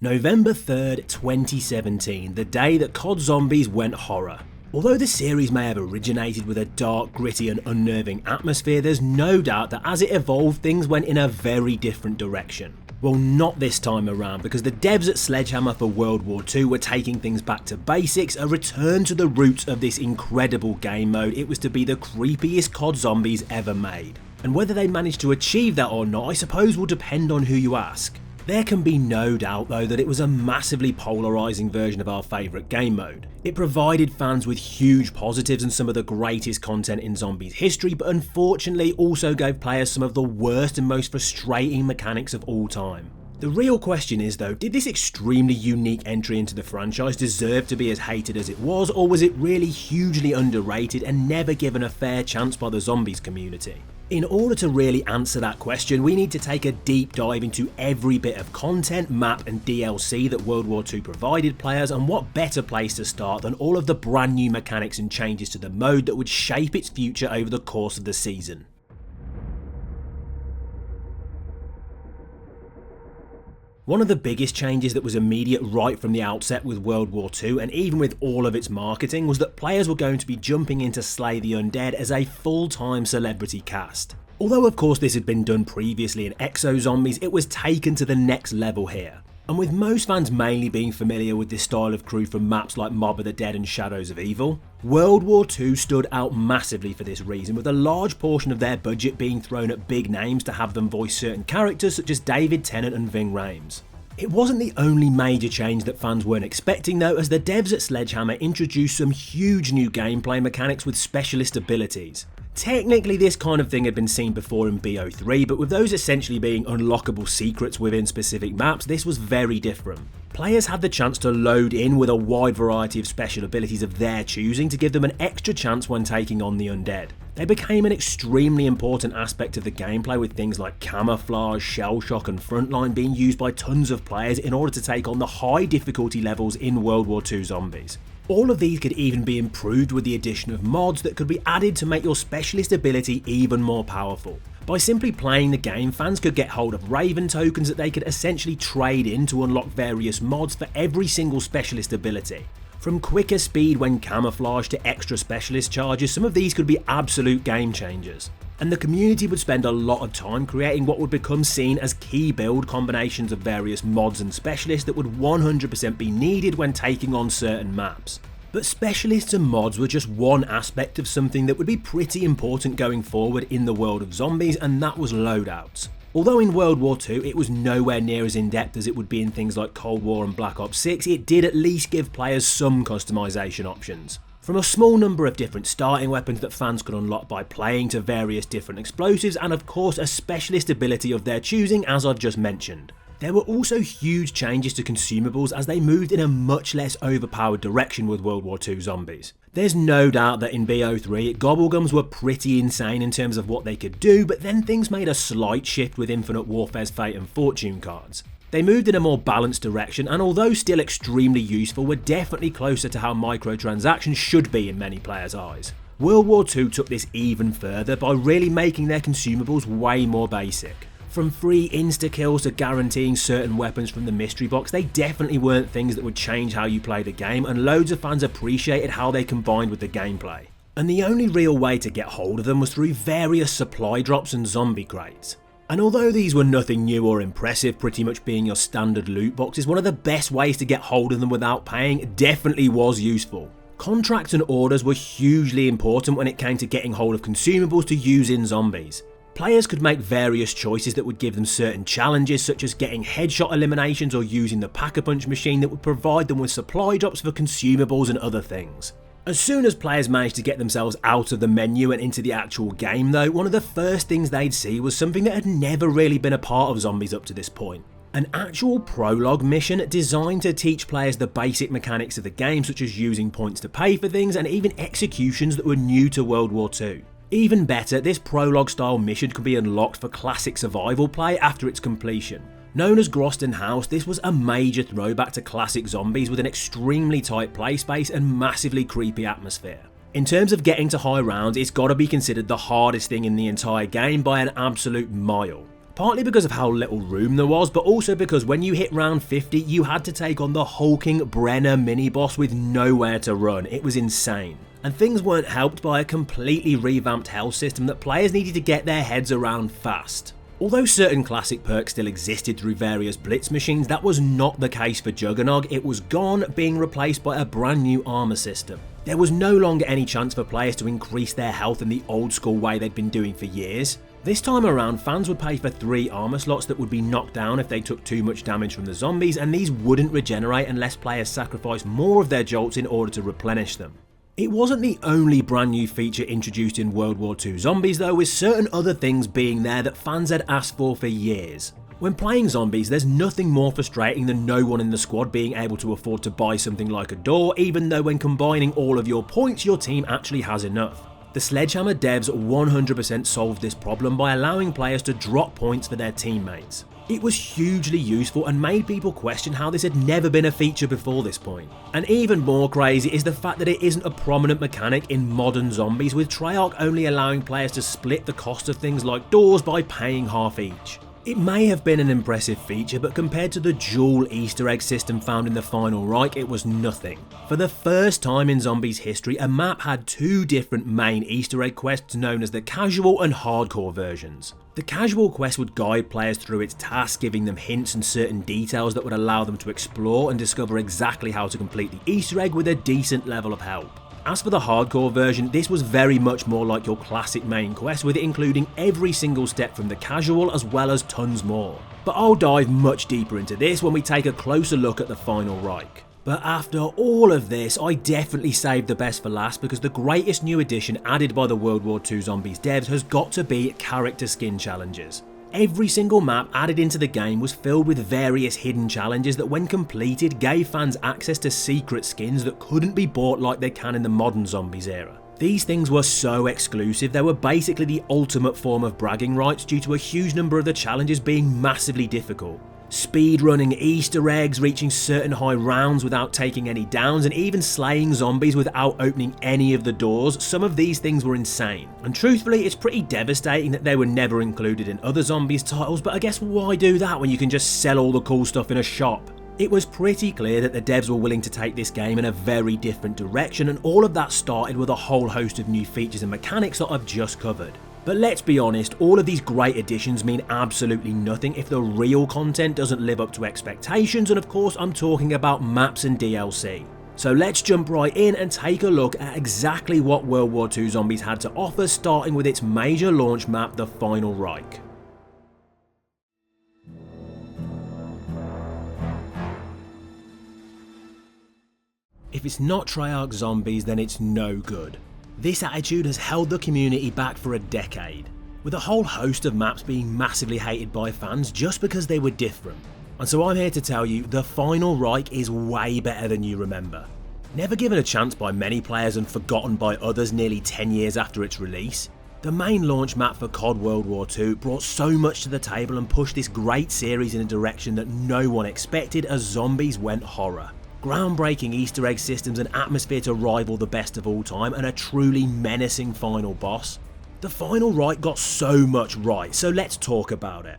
November 3rd, 2017, the day that COD Zombies went horror. Although the series may have originated with a dark, gritty and unnerving atmosphere, there's no doubt that as it evolved, things went in a very different direction. Well, not this time around, because the devs at Sledgehammer for World War II were taking things back to basics, a return to the roots of this incredible game mode. It was to be the creepiest COD Zombies ever made. And whether they managed to achieve that or not, I suppose will depend on who you ask. There can be no doubt though that it was a massively polarising version of our favourite game mode. It provided fans with huge positives and some of the greatest content in Zombies history, but unfortunately also gave players some of the worst and most frustrating mechanics of all time. The real question is though, did this extremely unique entry into the franchise deserve to be as hated as it was, or was it really hugely underrated and never given a fair chance by the Zombies community? In order to really answer that question, we need to take a deep dive into every bit of content, map and DLC that World War II provided players, and what better place to start than all of the brand new mechanics and changes to the mode that would shape its future over the course of the season. One of the biggest changes that was immediate right from the outset with World War II, and even with all of its marketing, was that players were going to be jumping in to slay the undead as a full-time celebrity cast. Although of course this had been done previously in Exo Zombies, it was taken to the next level here. And with most fans mainly being familiar with this style of crew from maps like Mob of the Dead and Shadows of Evil, World War II stood out massively for this reason, with a large portion of their budget being thrown at big names to have them voice certain characters such as David Tennant and Ving Rhames. It wasn't the only major change that fans weren't expecting though, as the devs at Sledgehammer introduced some huge new gameplay mechanics with specialist abilities. Technically this kind of thing had been seen before in BO3, but with those essentially being unlockable secrets within specific maps, this was very different. Players had the chance to load in with a wide variety of special abilities of their choosing to give them an extra chance when taking on the undead. They became an extremely important aspect of the gameplay, with things like camouflage, shell shock and frontline being used by tons of players in order to take on the high difficulty levels in World War II Zombies. All of these could even be improved with the addition of mods that could be added to make your specialist ability even more powerful. By simply playing the game, fans could get hold of Raven tokens that they could essentially trade in to unlock various mods for every single specialist ability. From quicker speed when camouflaged to extra specialist charges, some of these could be absolute game changers. And the community would spend a lot of time creating what would become seen as key build combinations of various mods and specialists that would 100% be needed when taking on certain maps. But specialists and mods were just one aspect of something that would be pretty important going forward in the world of Zombies, and that was loadouts. Although in World War II it was nowhere near as in-depth as it would be in things like Cold War and Black Ops 6, it did at least give players some customization options. From a small number of different starting weapons that fans could unlock by playing, to various different explosives, and of course a specialist ability of their choosing, as I've just mentioned. There were also huge changes to consumables as they moved in a much less overpowered direction with World War II Zombies. There's no doubt that in BO3, Gobblegums were pretty insane in terms of what they could do, but then things made a slight shift with Infinite Warfare's Fate and Fortune cards. They moved in a more balanced direction, and although still extremely useful, were definitely closer to how microtransactions should be in many players' eyes. World War II took this even further by really making their consumables way more basic. From free insta-kills to guaranteeing certain weapons from the mystery box, they definitely weren't things that would change how you play the game, and loads of fans appreciated how they combined with the gameplay. And the only real way to get hold of them was through various supply drops and zombie crates. And although these were nothing new or impressive, pretty much being your standard loot boxes, one of the best ways to get hold of them without paying definitely was useful. Contracts and orders were hugely important when it came to getting hold of consumables to use in Zombies. Players could make various choices that would give them certain challenges, such as getting headshot eliminations or using the Pack-a-Punch machine that would provide them with supply drops for consumables and other things. As soon as players managed to get themselves out of the menu and into the actual game though, one of the first things they'd see was something that had never really been a part of Zombies up to this point. An actual prologue mission designed to teach players the basic mechanics of the game, such as using points to pay for things and even executions that were new to World War II. Even better, this prologue style mission could be unlocked for classic survival play after its completion. Known as Groston House, this was a major throwback to classic Zombies with an extremely tight play space and massively creepy atmosphere. In terms of getting to high rounds, it's got to be considered the hardest thing in the entire game by an absolute mile. Partly because of how little room there was, but also because when you hit round 50, you had to take on the hulking Brenner mini-boss with nowhere to run. It was insane. And things weren't helped by a completely revamped health system that players needed to get their heads around fast. Although certain classic perks still existed through various blitz machines, that was not the case for Juggernog. It was gone, being replaced by a brand new armor system. There was no longer any chance for players to increase their health in the old school way they'd been doing for years. This time around, fans would pay for 3 armor slots that would be knocked down if they took too much damage from the zombies, and these wouldn't regenerate unless players sacrificed more of their jolts in order to replenish them. It wasn't the only brand new feature introduced in World War II Zombies though, with certain other things being there that fans had asked for years. When playing zombies, there's nothing more frustrating than no one in the squad being able to afford to buy something like a door, even though when combining all of your points, your team actually has enough. The Sledgehammer devs 100% solved this problem by allowing players to drop points for their teammates. It was hugely useful and made people question how this had never been a feature before this point. And even more crazy is the fact that it isn't a prominent mechanic in modern zombies, with Treyarch only allowing players to split the cost of things like doors by paying half each. It may have been an impressive feature, but compared to the dual Easter egg system found in the final Reich, it was nothing. For the first time in Zombies history, a map had 2 different main Easter egg quests known as the casual and hardcore versions. The casual quest would guide players through its tasks, giving them hints and certain details that would allow them to explore and discover exactly how to complete the Easter egg with a decent level of help. As for the hardcore version, this was very much more like your classic main quest, with it including every single step from the casual as well as tons more. But I'll dive much deeper into this when we take a closer look at the final Reich. But after all of this, I definitely saved the best for last, because the greatest new addition added by the World War II Zombies devs has got to be character skin challenges. Every single map added into the game was filled with various hidden challenges that when completed gave fans access to secret skins that couldn't be bought like they can in the modern Zombies era. These things were so exclusive, they were basically the ultimate form of bragging rights due to a huge number of the challenges being massively difficult. Speedrunning Easter eggs, reaching certain high rounds without taking any downs, and even slaying zombies without opening any of the doors. Some of these things were insane. And truthfully, it's pretty devastating that they were never included in other Zombies titles, but I guess why do that when you can just sell all the cool stuff in a shop? It was pretty clear that the devs were willing to take this game in a very different direction, and all of that started with a whole host of new features and mechanics that I've just covered. But let's be honest, all of these great additions mean absolutely nothing if the real content doesn't live up to expectations, and of course I'm talking about maps and DLC. So let's jump right in and take a look at exactly what World War II Zombies had to offer, starting with its major launch map, the Final Reich. If it's not Treyarch Zombies, then it's no good. This attitude has held the community back for a decade, with a whole host of maps being massively hated by fans just because they were different. And so I'm here to tell you, the Final Reich is way better than you remember. Never given a chance by many players and forgotten by others nearly 10 years after its release, the main launch map for COD World War II brought so much to the table and pushed this great series in a direction that no one expected as Zombies went horror. Groundbreaking Easter egg systems, and atmosphere to rival the best of all time, and a truly menacing final boss. The Final Reich got so much right, so let's talk about it.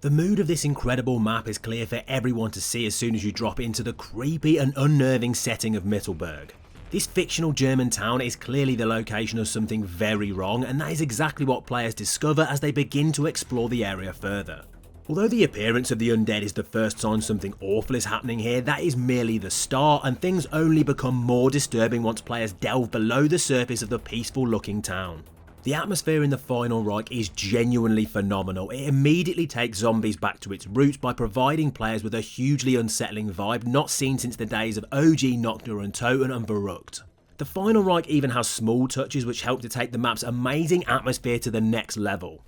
The mood of this incredible map is clear for everyone to see as soon as you drop into the creepy and unnerving setting of Mittelberg. This fictional German town is clearly the location of something very wrong, and that is exactly what players discover as they begin to explore the area further. Although the appearance of the undead is the first sign something awful is happening here, that is merely the start, and things only become more disturbing once players delve below the surface of the peaceful looking town. The atmosphere in the Final Reich is genuinely phenomenal. It immediately takes Zombies back to its roots by providing players with a hugely unsettling vibe not seen since the days of OG NOCK and Toten and Verrückt. The Final Reich even has small touches which help to take the map's amazing atmosphere to the next level.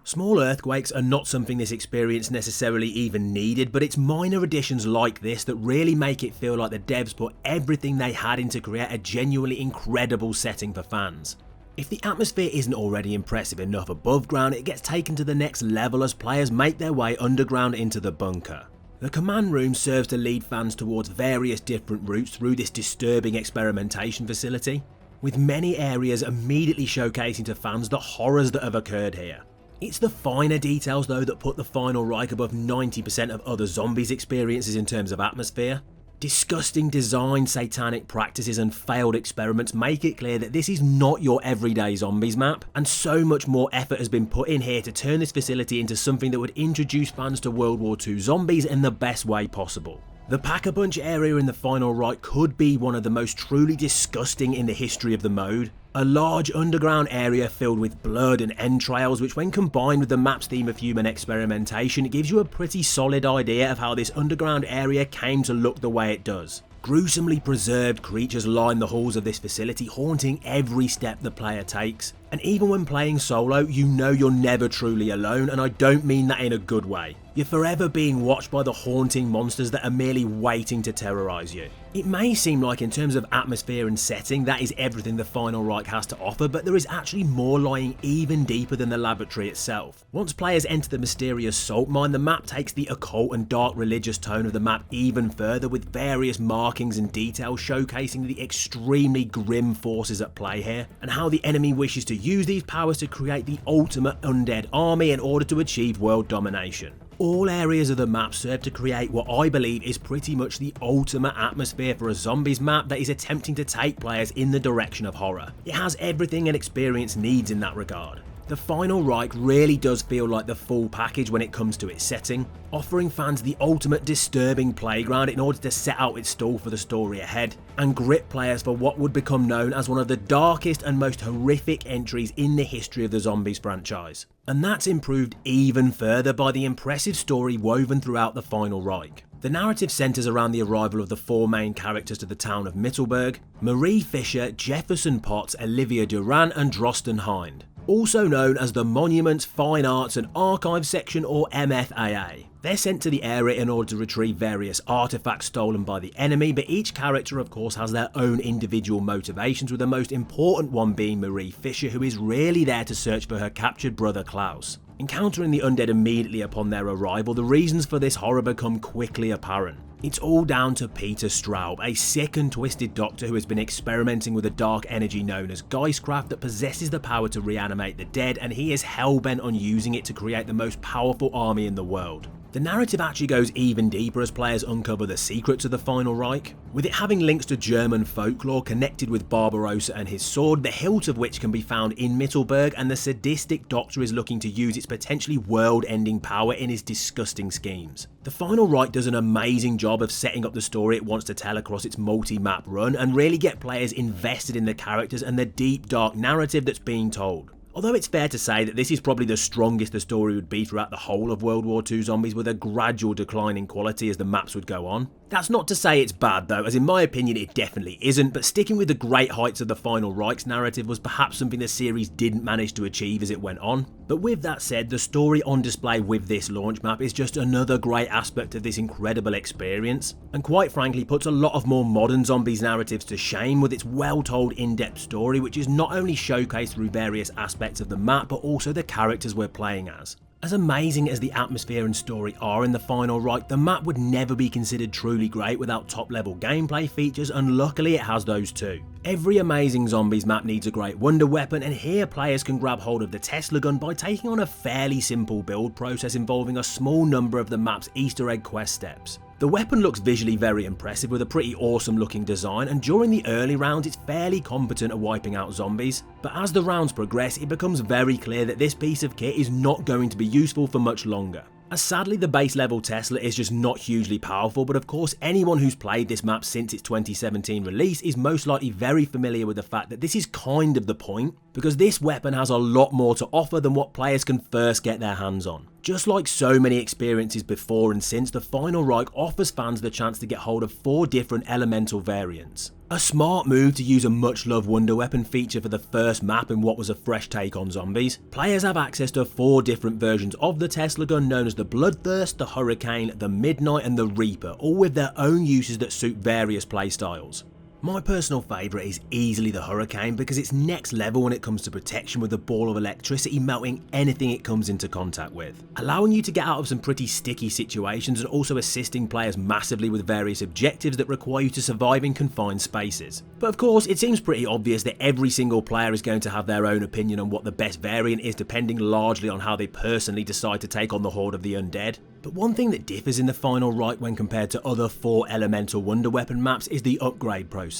Small earthquakes are not something this experience necessarily even needed, but it's minor additions like this that really make it feel like the devs put everything they had in to create a genuinely incredible setting for fans. If the atmosphere isn't already impressive enough above ground, it gets taken to the next level as players make their way underground into the bunker. The command room serves to lead fans towards various different routes through this disturbing experimentation facility, with many areas immediately showcasing to fans the horrors that have occurred here. It's the finer details though that put the final Reich above 90% of other Zombies experiences in terms of atmosphere. Disgusting design, satanic practices and failed experiments make it clear that this is not your everyday Zombies map, and so much more effort has been put in here to turn this facility into something that would introduce fans to World War II Zombies in the best way possible. The Pack-a-Punch area in the final Reich could be one of the most truly disgusting in the history of the mode. A large underground area filled with blood and entrails, which when combined with the map's theme of human experimentation gives you a pretty solid idea of how this underground area came to look the way it does. Gruesomely preserved creatures line the halls of this facility, haunting every step the player takes. And even when playing solo, you know you're never truly alone, and I don't mean that in a good way. You're forever being watched by the haunting monsters that are merely waiting to terrorise you. It may seem like in terms of atmosphere and setting that is everything the final Reich has to offer, but there is actually more lying even deeper than the laboratory itself. Once players enter the mysterious salt mine, the map takes the occult and dark religious tone of the map even further, with various markings and details showcasing the extremely grim forces at play here, and how the enemy wishes to use these powers to create the ultimate undead army in order to achieve world domination. All areas of the map serve to create what I believe is pretty much the ultimate atmosphere for a Zombies map that is attempting to take players in the direction of horror. It has everything an experience needs in that regard. The final Reich really does feel like the full package when it comes to its setting, offering fans the ultimate disturbing playground in order to set out its stall for the story ahead, and grip players for what would become known as one of the darkest and most horrific entries in the history of the Zombies franchise. And that's improved even further by the impressive story woven throughout the final Reich. The narrative centres around the arrival of the four main characters to the town of Mittelberg: Marie Fisher, Jefferson Potts, Olivia Duran and Drosten Hind, also known as the Monuments, Fine Arts and Archives section, or MFAA. They're sent to the area in order to retrieve various artifacts stolen by the enemy, but each character of course has their own individual motivations, with the most important one being Marie Fisher, who is really there to search for her captured brother Klaus. Encountering the undead immediately upon their arrival, the reasons for this horror become quickly apparent. It's all down to Peter Straub, a sick and twisted doctor who has been experimenting with a dark energy known as Geistkraft that possesses the power to reanimate the dead, and he is hell-bent on using it to create the most powerful army in the world. The narrative actually goes even deeper as players uncover the secrets of the final Reich, with it having links to German folklore connected with Barbarossa and his sword, the hilt of which can be found in Mittelberg, and the sadistic doctor is looking to use its potentially world-ending power in his disgusting schemes. The final Reich does an amazing job of setting up the story it wants to tell across its multi-map run, and really get players invested in the characters and the deep dark narrative that's being told. Although it's fair to say that this is probably the strongest the story would be throughout the whole of World War II Zombies, with a gradual decline in quality as the maps would go on. That's not to say it's bad though, as in my opinion it definitely isn't, but sticking with the great heights of the final Reich's narrative was perhaps something the series didn't manage to achieve as it went on. But with that said, the story on display with this launch map is just another great aspect of this incredible experience, and quite frankly puts a lot of more modern Zombies narratives to shame with its well-told in-depth story, which is not only showcased through various aspects of the map but also the characters we're playing as. As amazing as the atmosphere and story are in the final Reich, the map would never be considered truly great without top level gameplay features, and luckily it has those too. Every amazing Zombies map needs a great wonder weapon, and here players can grab hold of the Tesla gun by taking on a fairly simple build process involving a small number of the map's Easter egg quest steps. The weapon looks visually very impressive with a pretty awesome looking design, and during the early rounds it's fairly competent at wiping out zombies, but as the rounds progress it becomes very clear that this piece of kit is not going to be useful for much longer. As sadly the base level Tesla is just not hugely powerful, but of course anyone who's played this map since its 2017 release is most likely very familiar with the fact that this is kind of the point, because this weapon has a lot more to offer than what players can first get their hands on. Just like so many experiences before and since, the final Reich offers fans the chance to get hold of 4 different elemental variants. A smart move to use a much loved wonder weapon feature for the first map in what was a fresh take on zombies. Players have access to 4 different versions of the Tesla gun known as the Bloodthirst, the Hurricane, the Midnight and the Reaper, all with their own uses that suit various playstyles. My personal favourite is easily the Hurricane because it's next level when it comes to protection with a ball of electricity melting anything it comes into contact with, allowing you to get out of some pretty sticky situations and also assisting players massively with various objectives that require you to survive in confined spaces. But of course, it seems pretty obvious that every single player is going to have their own opinion on what the best variant is, depending largely on how they personally decide to take on the Horde of the Undead. But one thing that differs in the final Reich when compared to other 4 elemental wonder weapon maps is the upgrade process.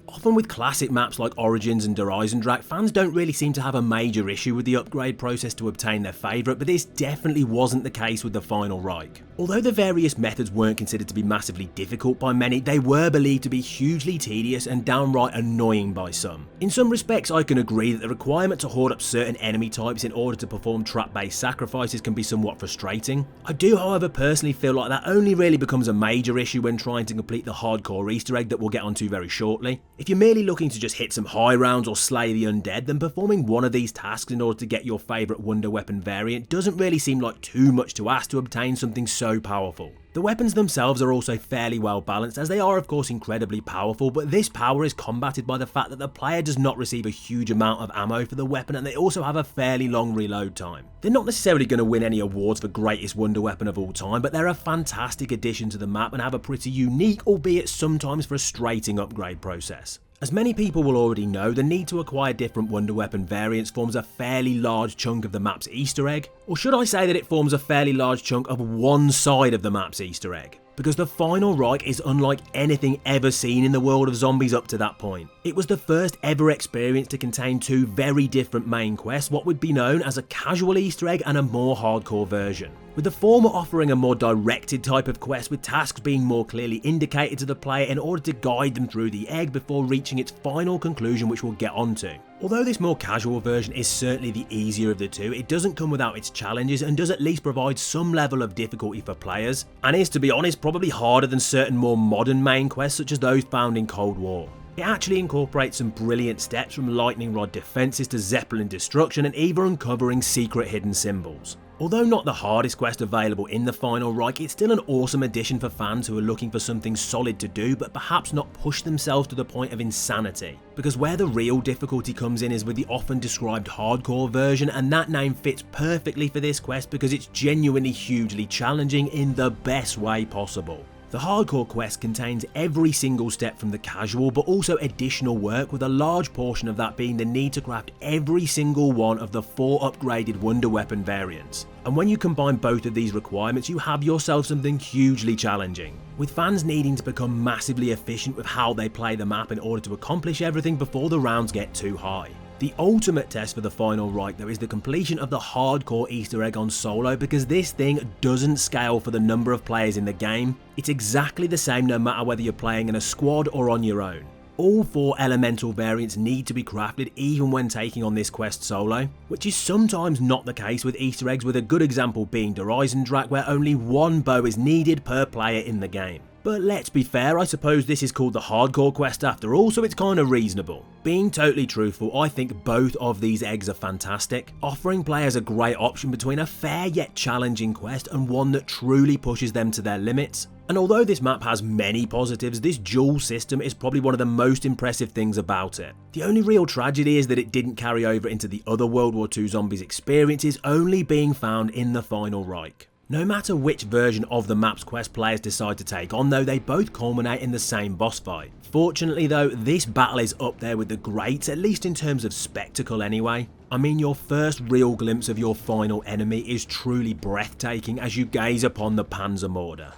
Often with classic maps like Origins and Der Eisendrache, fans don't really seem to have a major issue with the upgrade process to obtain their favourite, but this definitely wasn't the case with the final Reich. Although the various methods weren't considered to be massively difficult by many, they were believed to be hugely tedious and downright annoying by some. In some respects, I can agree that the requirement to hoard up certain enemy types in order to perform trap-based sacrifices can be somewhat frustrating. I do, however, personally feel like that only really becomes a major issue when trying to complete the hardcore Easter egg that we'll get onto very shortly. If you're merely looking to just hit some high rounds or slay the undead, then performing one of these tasks in order to get your favourite wonder weapon variant doesn't really seem like too much to ask to obtain something so powerful. The weapons themselves are also fairly well balanced, as they are of course incredibly powerful, but this power is combated by the fact that the player does not receive a huge amount of ammo for the weapon, and they also have a fairly long reload time. They're not necessarily going to win any awards for greatest wonder weapon of all time, but they're a fantastic addition to the map and have a pretty unique, albeit sometimes frustrating, upgrade process. As many people will already know, the need to acquire different wonder weapon variants forms a fairly large chunk of the map's Easter egg, or should I say that it forms a fairly large chunk of one side of the map's Easter egg. Because the final Reich is unlike anything ever seen in the world of zombies up to that point. It was the first ever experience to contain 2 very different main quests, what would be known as a casual Easter egg and a more hardcore version. With the former offering a more directed type of quest, with tasks being more clearly indicated to the player in order to guide them through the egg before reaching its final conclusion, which we'll get onto. Although this more casual version is certainly the easier of the two, it doesn't come without its challenges and does at least provide some level of difficulty for players, and is, to be honest, probably harder than certain more modern main quests such as those found in Cold War. It actually incorporates some brilliant steps, from lightning rod defences to zeppelin destruction and even uncovering secret hidden symbols. Although not the hardest quest available in the final Reich, it's still an awesome addition for fans who are looking for something solid to do but perhaps not push themselves to the point of insanity. Because where the real difficulty comes in is with the often described hardcore version, and that name fits perfectly for this quest because it's genuinely hugely challenging in the best way possible. The hardcore quest contains every single step from the casual, but also additional work, with a large portion of that being the need to craft every single one of the 4 upgraded wonder weapon variants. And when you combine both of these requirements, you have yourself something hugely challenging, with fans needing to become massively efficient with how they play the map in order to accomplish everything before the rounds get too high. The ultimate test for the final Reich though is the completion of the hardcore Easter egg on solo, because this thing doesn't scale for the number of players in the game. It's exactly the same no matter whether you're playing in a squad or on your own. All 4 elemental variants need to be crafted even when taking on this quest solo, which is sometimes not the case with Easter eggs, with a good example being Der Eisendrache, where only 1 bow is needed per player in the game. But let's be fair, I suppose this is called the hardcore quest after all, so it's kind of reasonable. Being totally truthful, I think both of these eggs are fantastic, offering players a great option between a fair yet challenging quest and one that truly pushes them to their limits. And although this map has many positives, this dual system is probably one of the most impressive things about it. The only real tragedy is that it didn't carry over into the other World War II Zombies experiences, only being found in the final Reich. No matter which version of the map's quest players decide to take on though, they both culminate in the same boss fight. Fortunately though, this battle is up there with the greats, at least in terms of spectacle anyway. I mean, your first real glimpse of your final enemy is truly breathtaking as you gaze upon the Panzermorder.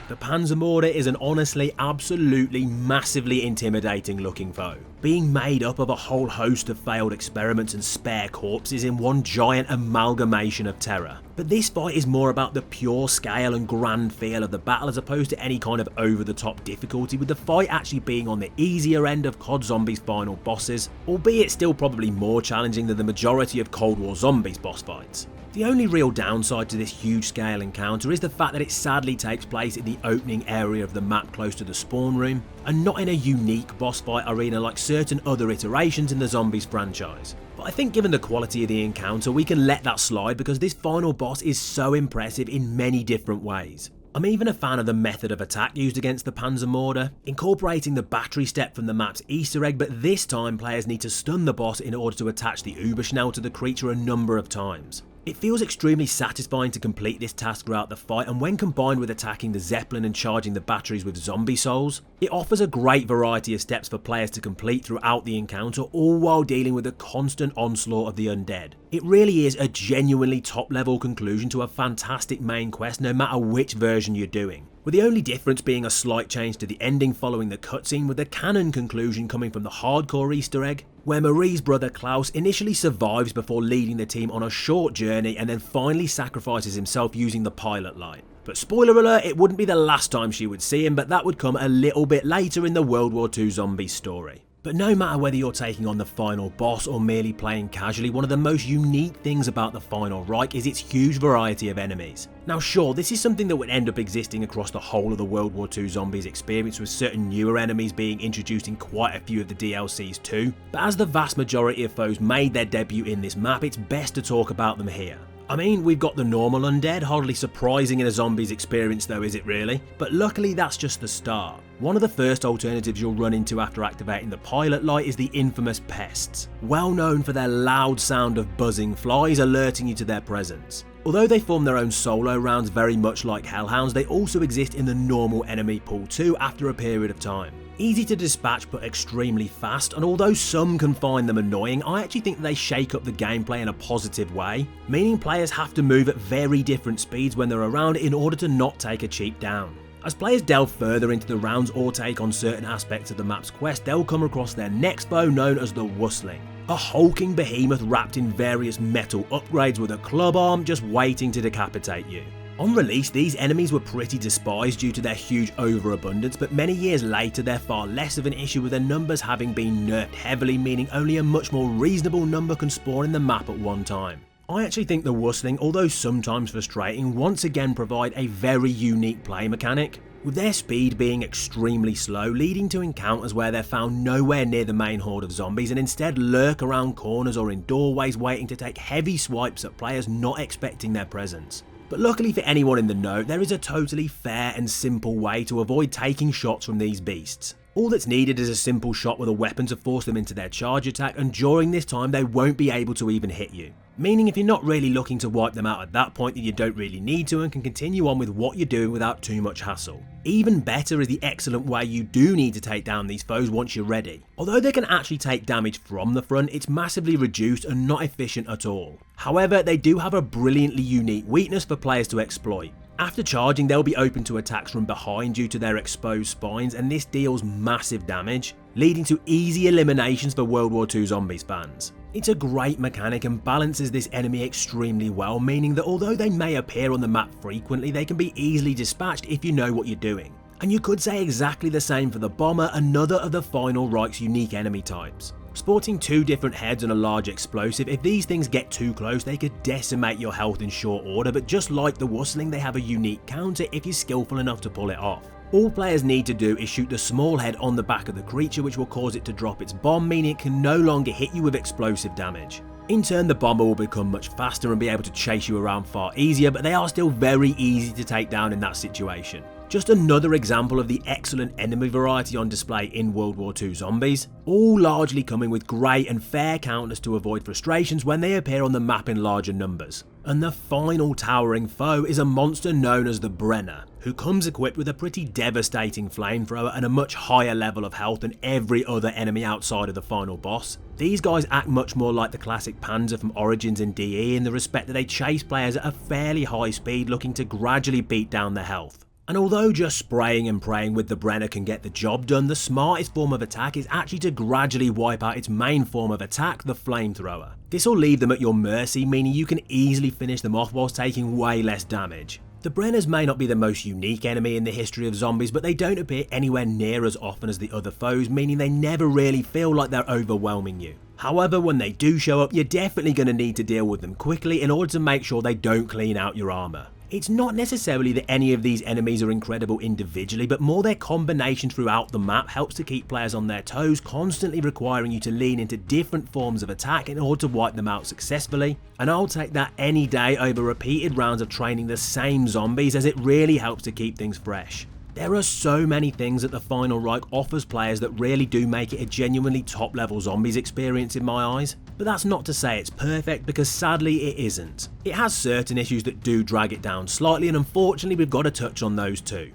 The Panzermorder is an honestly, absolutely, massively intimidating looking foe, being made up of a whole host of failed experiments and spare corpses in one giant amalgamation of terror. But this fight is more about the pure scale and grand feel of the battle as opposed to any kind of over-the-top difficulty, with the fight actually being on the easier end of COD Zombies' final bosses, albeit still probably more challenging than the majority of Cold War Zombies boss fights. The only real downside to this huge scale encounter is the fact that it sadly takes place in the opening area of the map close to the spawn room, and not in a unique boss fight arena like certain other iterations in the Zombies franchise. But I think given the quality of the encounter, we can let that slide because this final boss is so impressive in many different ways. I'm even a fan of the method of attack used against the Panzermorder, incorporating the battery step from the map's Easter egg, but this time players need to stun the boss in order to attach the Uberschnell to the creature a number of times. It feels extremely satisfying to complete this task throughout the fight, and when combined with attacking the Zeppelin and charging the batteries with zombie souls, it offers a great variety of steps for players to complete throughout the encounter, all while dealing with the constant onslaught of the undead. It really is a genuinely top level conclusion to a fantastic main quest no matter which version you're doing, with the only difference being a slight change to the ending following the cutscene, with the canon conclusion coming from the hardcore Easter egg, where Marie's brother Klaus initially survives before leading the team on a short journey and then finally sacrifices himself using the pilot light. But spoiler alert, it wouldn't be the last time she would see him, but that would come a little bit later in the World War II Zombies story. But no matter whether you're taking on the final boss or merely playing casually, one of the most unique things about the final Reich is its huge variety of enemies. Now sure, this is something that would end up existing across the whole of the World War II Zombies experience, with certain newer enemies being introduced in quite a few of the DLCs too, but as the vast majority of foes made their debut in this map, it's best to talk about them here. I mean, we've got the normal undead, hardly surprising in a Zombies experience though, is it really? But luckily that's just the start. One of the first alternatives you'll run into after activating the pilot light is the infamous pests, well known for their loud sound of buzzing flies alerting you to their presence. Although they form their own solo rounds very much like hellhounds, they also exist in the normal enemy pool too after a period of time. Easy to dispatch but extremely fast, and although some can find them annoying, I actually think they shake up the gameplay in a positive way, meaning players have to move at very different speeds when they're around in order to not take a cheap down. As players delve further into the rounds or take on certain aspects of the map's quest, they'll come across their next foe known as the Wussling, a hulking behemoth wrapped in various metal upgrades with a club arm just waiting to decapitate you. On release, these enemies were pretty despised due to their huge overabundance, but many years later they're far less of an issue, with their numbers having been nerfed heavily, meaning only a much more reasonable number can spawn in the map at one time. I actually think the Wussling, although sometimes frustrating, once again provide a very unique play mechanic, with their speed being extremely slow, leading to encounters where they're found nowhere near the main horde of zombies and instead lurk around corners or in doorways waiting to take heavy swipes at players not expecting their presence. But luckily for anyone in the know, there is a totally fair and simple way to avoid taking shots from these beasts. All that's needed is a simple shot with a weapon to force them into their charge attack, and during this time they won't be able to even hit you. Meaning if you're not really looking to wipe them out at that point, then you don't really need to and can continue on with what you're doing without too much hassle. Even better is the excellent way you do need to take down these foes once you're ready. Although they can actually take damage from the front, it's massively reduced and not efficient at all. However, they do have a brilliantly unique weakness for players to exploit. After charging, they'll be open to attacks from behind due to their exposed spines, and this deals massive damage, leading to easy eliminations for World War II Zombies fans. It's a great mechanic and balances this enemy extremely well, meaning that although they may appear on the map frequently, they can be easily dispatched if you know what you're doing. And you could say exactly the same for the Bomber, another of the final Reich's unique enemy types. Sporting two different heads and a large explosive, if these things get too close they could decimate your health in short order, but just like the Wussling, they have a unique counter if you're skillful enough to pull it off. All players need to do is shoot the small head on the back of the creature, which will cause it to drop its bomb, meaning it can no longer hit you with explosive damage. In turn, the bomber will become much faster and be able to chase you around far easier, but they are still very easy to take down in that situation. Just another example of the excellent enemy variety on display in World War II Zombies, all largely coming with great and fair counters to avoid frustrations when they appear on the map in larger numbers. And the final towering foe is a monster known as the Brenner, who comes equipped with a pretty devastating flamethrower and a much higher level of health than every other enemy outside of the final boss. These guys act much more like the classic Panzer from Origins and DE in the respect that they chase players at a fairly high speed, looking to gradually beat down their health. And although just spraying and praying with the Brenner can get the job done, the smartest form of attack is actually to gradually wipe out its main form of attack, the flamethrower. This will leave them at your mercy, meaning you can easily finish them off whilst taking way less damage. The Brenners may not be the most unique enemy in the history of zombies, but they don't appear anywhere near as often as the other foes, meaning they never really feel like they're overwhelming you. However, when they do show up, you're definitely going to need to deal with them quickly in order to make sure they don't clean out your armour. It's not necessarily that any of these enemies are incredible individually, but more their combination throughout the map helps to keep players on their toes, constantly requiring you to lean into different forms of attack in order to wipe them out successfully. And I'll take that any day over repeated rounds of training the same zombies, as it really helps to keep things fresh. There are so many things that the Final Reich offers players that really do make it a genuinely top level zombies experience in my eyes. But that's not to say it's perfect, because sadly it isn't. It has certain issues that do drag it down slightly, and unfortunately we've got to touch on those too.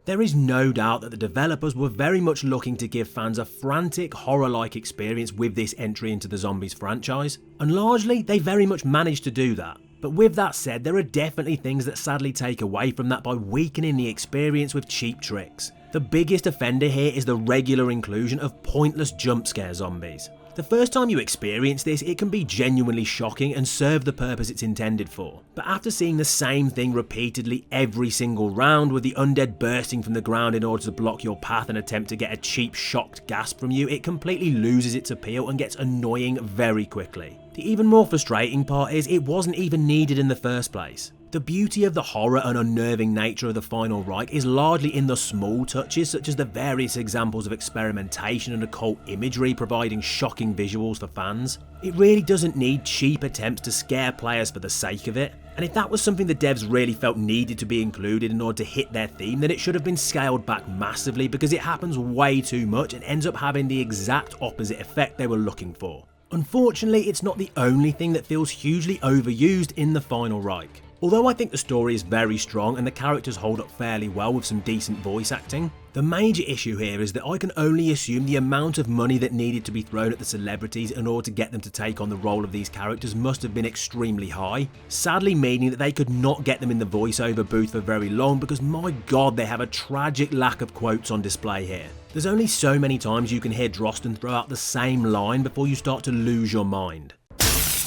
There is no doubt that the developers were very much looking to give fans a frantic, horror-like experience with this entry into the Zombies franchise, and largely they very much managed to do that. But with that said, there are definitely things that sadly take away from that by weakening the experience with cheap tricks. The biggest offender here is the regular inclusion of pointless jump scare zombies. The first time you experience this, it can be genuinely shocking and serve the purpose it's intended for. But after seeing the same thing repeatedly every single round, with the undead bursting from the ground in order to block your path and attempt to get a cheap shocked gasp from you, it completely loses its appeal and gets annoying very quickly. The even more frustrating part is it wasn't even needed in the first place. The beauty of the horror and unnerving nature of the Final Reich is largely in the small touches, such as the various examples of experimentation and occult imagery providing shocking visuals for fans. It really doesn't need cheap attempts to scare players for the sake of it, and if that was something the devs really felt needed to be included in order to hit their theme, then it should have been scaled back massively, because it happens way too much and ends up having the exact opposite effect they were looking for. Unfortunately, it's not the only thing that feels hugely overused in the Final Reich. Although I think the story is very strong and the characters hold up fairly well with some decent voice acting, the major issue here is that I can only assume the amount of money that needed to be thrown at the celebrities in order to get them to take on the role of these characters must have been extremely high, sadly meaning that they could not get them in the voiceover booth for very long, because my god, they have a tragic lack of quotes on display here. There's only so many times you can hear Drosten throw out the same line before you start to lose your mind.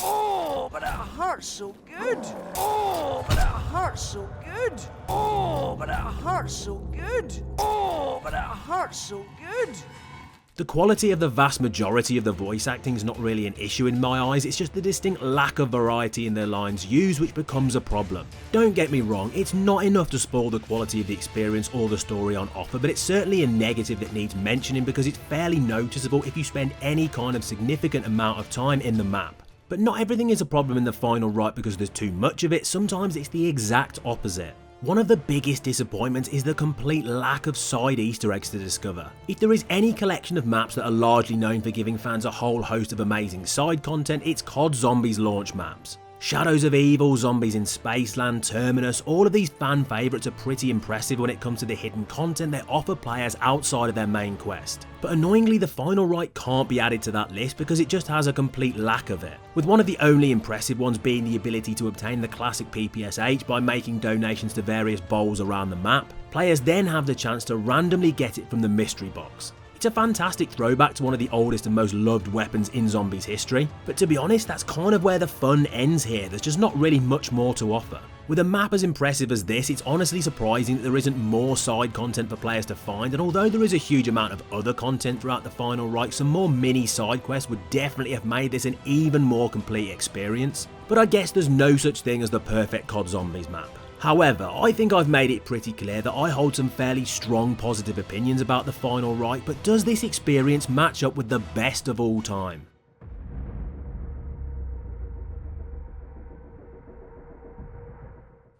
Oh, but it hurts so good. Oh, but it hurts so good. Oh, but it hurts so good. Oh, but it hurts so good. The quality of the vast majority of the voice acting is not really an issue in my eyes, it's just the distinct lack of variety in their lines used which becomes a problem. Don't get me wrong, it's not enough to spoil the quality of the experience or the story on offer, but it's certainly a negative that needs mentioning, because it's fairly noticeable if you spend any kind of significant amount of time in the map. But not everything is a problem in the Final Reich because there's too much of it, sometimes it's the exact opposite. One of the biggest disappointments is the complete lack of side Easter eggs to discover. If there is any collection of maps that are largely known for giving fans a whole host of amazing side content, it's COD Zombies launch maps. Shadows of Evil, Zombies in Spaceland, Terminus, all of these fan favourites are pretty impressive when it comes to the hidden content they offer players outside of their main quest. But annoyingly, the Final Reich can't be added to that list because it just has a complete lack of it, with one of the only impressive ones being the ability to obtain the classic PPSH by making donations to various bowls around the map. Players then have the chance to randomly get it from the mystery box. It's a fantastic throwback to one of the oldest and most loved weapons in Zombies history, but to be honest, that's kind of where the fun ends here. There's just not really much more to offer. With a map as impressive as this, it's honestly surprising that there isn't more side content for players to find, and although there is a huge amount of other content throughout the Final Reich, some more mini side quests would definitely have made this an even more complete experience. But I guess there's no such thing as the perfect COD Zombies map. However, I think I've made it pretty clear that I hold some fairly strong positive opinions about the Final Reich, but does this experience match up with the best of all time?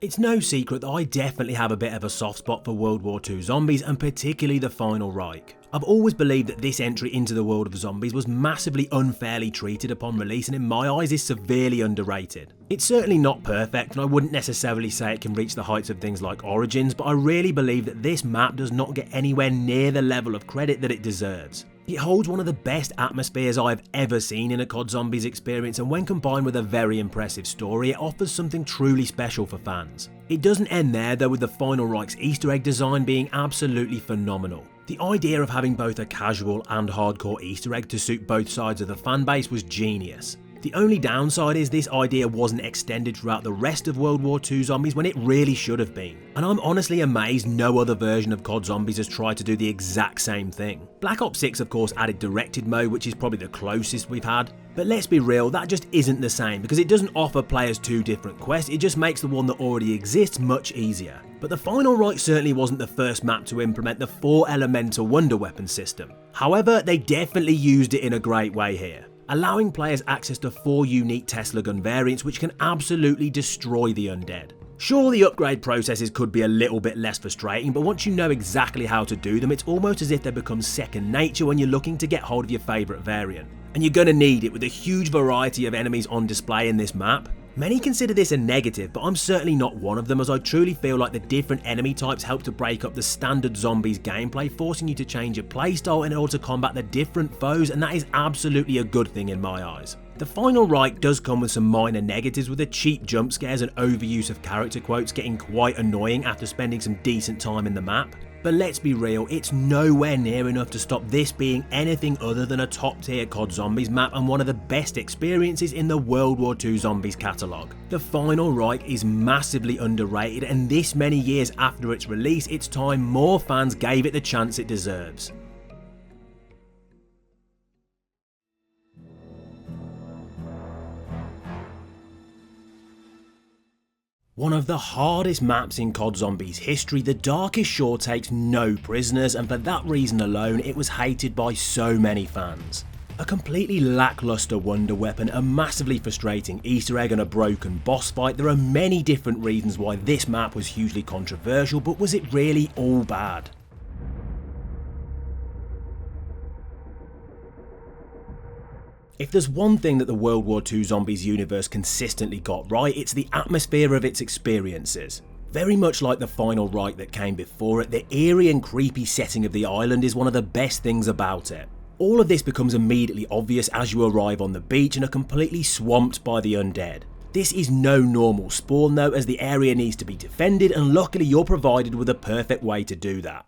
It's no secret that I definitely have a bit of a soft spot for World War II Zombies, and particularly the Final Reich. I've always believed that this entry into the world of zombies was massively unfairly treated upon release, and in my eyes is severely underrated. It's certainly not perfect, and I wouldn't necessarily say it can reach the heights of things like Origins, but I really believe that this map does not get anywhere near the level of credit that it deserves. It holds one of the best atmospheres I've ever seen in a COD Zombies experience, and when combined with a very impressive story, it offers something truly special for fans. It doesn't end there though, with the Final Reich's Easter egg design being absolutely phenomenal. The idea of having both a casual and hardcore Easter egg to suit both sides of the fanbase was genius. The only downside is this idea wasn't extended throughout the rest of World War II Zombies when it really should have been. And I'm honestly amazed no other version of COD Zombies has tried to do the exact same thing. Black Ops 6 of course added directed mode, which is probably the closest we've had. But let's be real, that just isn't the same because it doesn't offer players two different quests, it just makes the one that already exists much easier. But the Final Reich certainly wasn't the first map to implement the 4 elemental wonder weapon system. However, they definitely used it in a great way here, allowing players access to 4 unique Tesla gun variants which can absolutely destroy the undead. Sure, the upgrade processes could be a little bit less frustrating, but once you know exactly how to do them, it's almost as if they become second nature when you're looking to get hold of your favourite variant. And you're going to need it with the huge variety of enemies on display in this map. Many consider this a negative, but I'm certainly not one of them, as I truly feel like the different enemy types help to break up the standard Zombies gameplay, forcing you to change your playstyle in order to combat the different foes, and that is absolutely a good thing in my eyes. The Final Reich does come with some minor negatives, with the cheap jump scares and overuse of character quotes getting quite annoying after spending some decent time in the map. But let's be real, it's nowhere near enough to stop this being anything other than a top tier COD Zombies map and one of the best experiences in the World War II Zombies catalogue. The Final Reich is massively underrated, and this many years after its release, it's time more fans gave it the chance it deserves. One of the hardest maps in COD Zombies history, the Darkest Shore takes no prisoners, and for that reason alone it was hated by so many fans. A completely lackluster wonder weapon, a massively frustrating Easter egg and a broken boss fight. There are many different reasons why this map was hugely controversial, but was it really all bad? If there's one thing that the World War II Zombies universe consistently got right, it's the atmosphere of its experiences. Very much like the Final Reich that came before it, the eerie and creepy setting of the island is one of the best things about it. All of this becomes immediately obvious as you arrive on the beach and are completely swamped by the undead. This is no normal spawn though, as the area needs to be defended, and luckily you're provided with a perfect way to do that.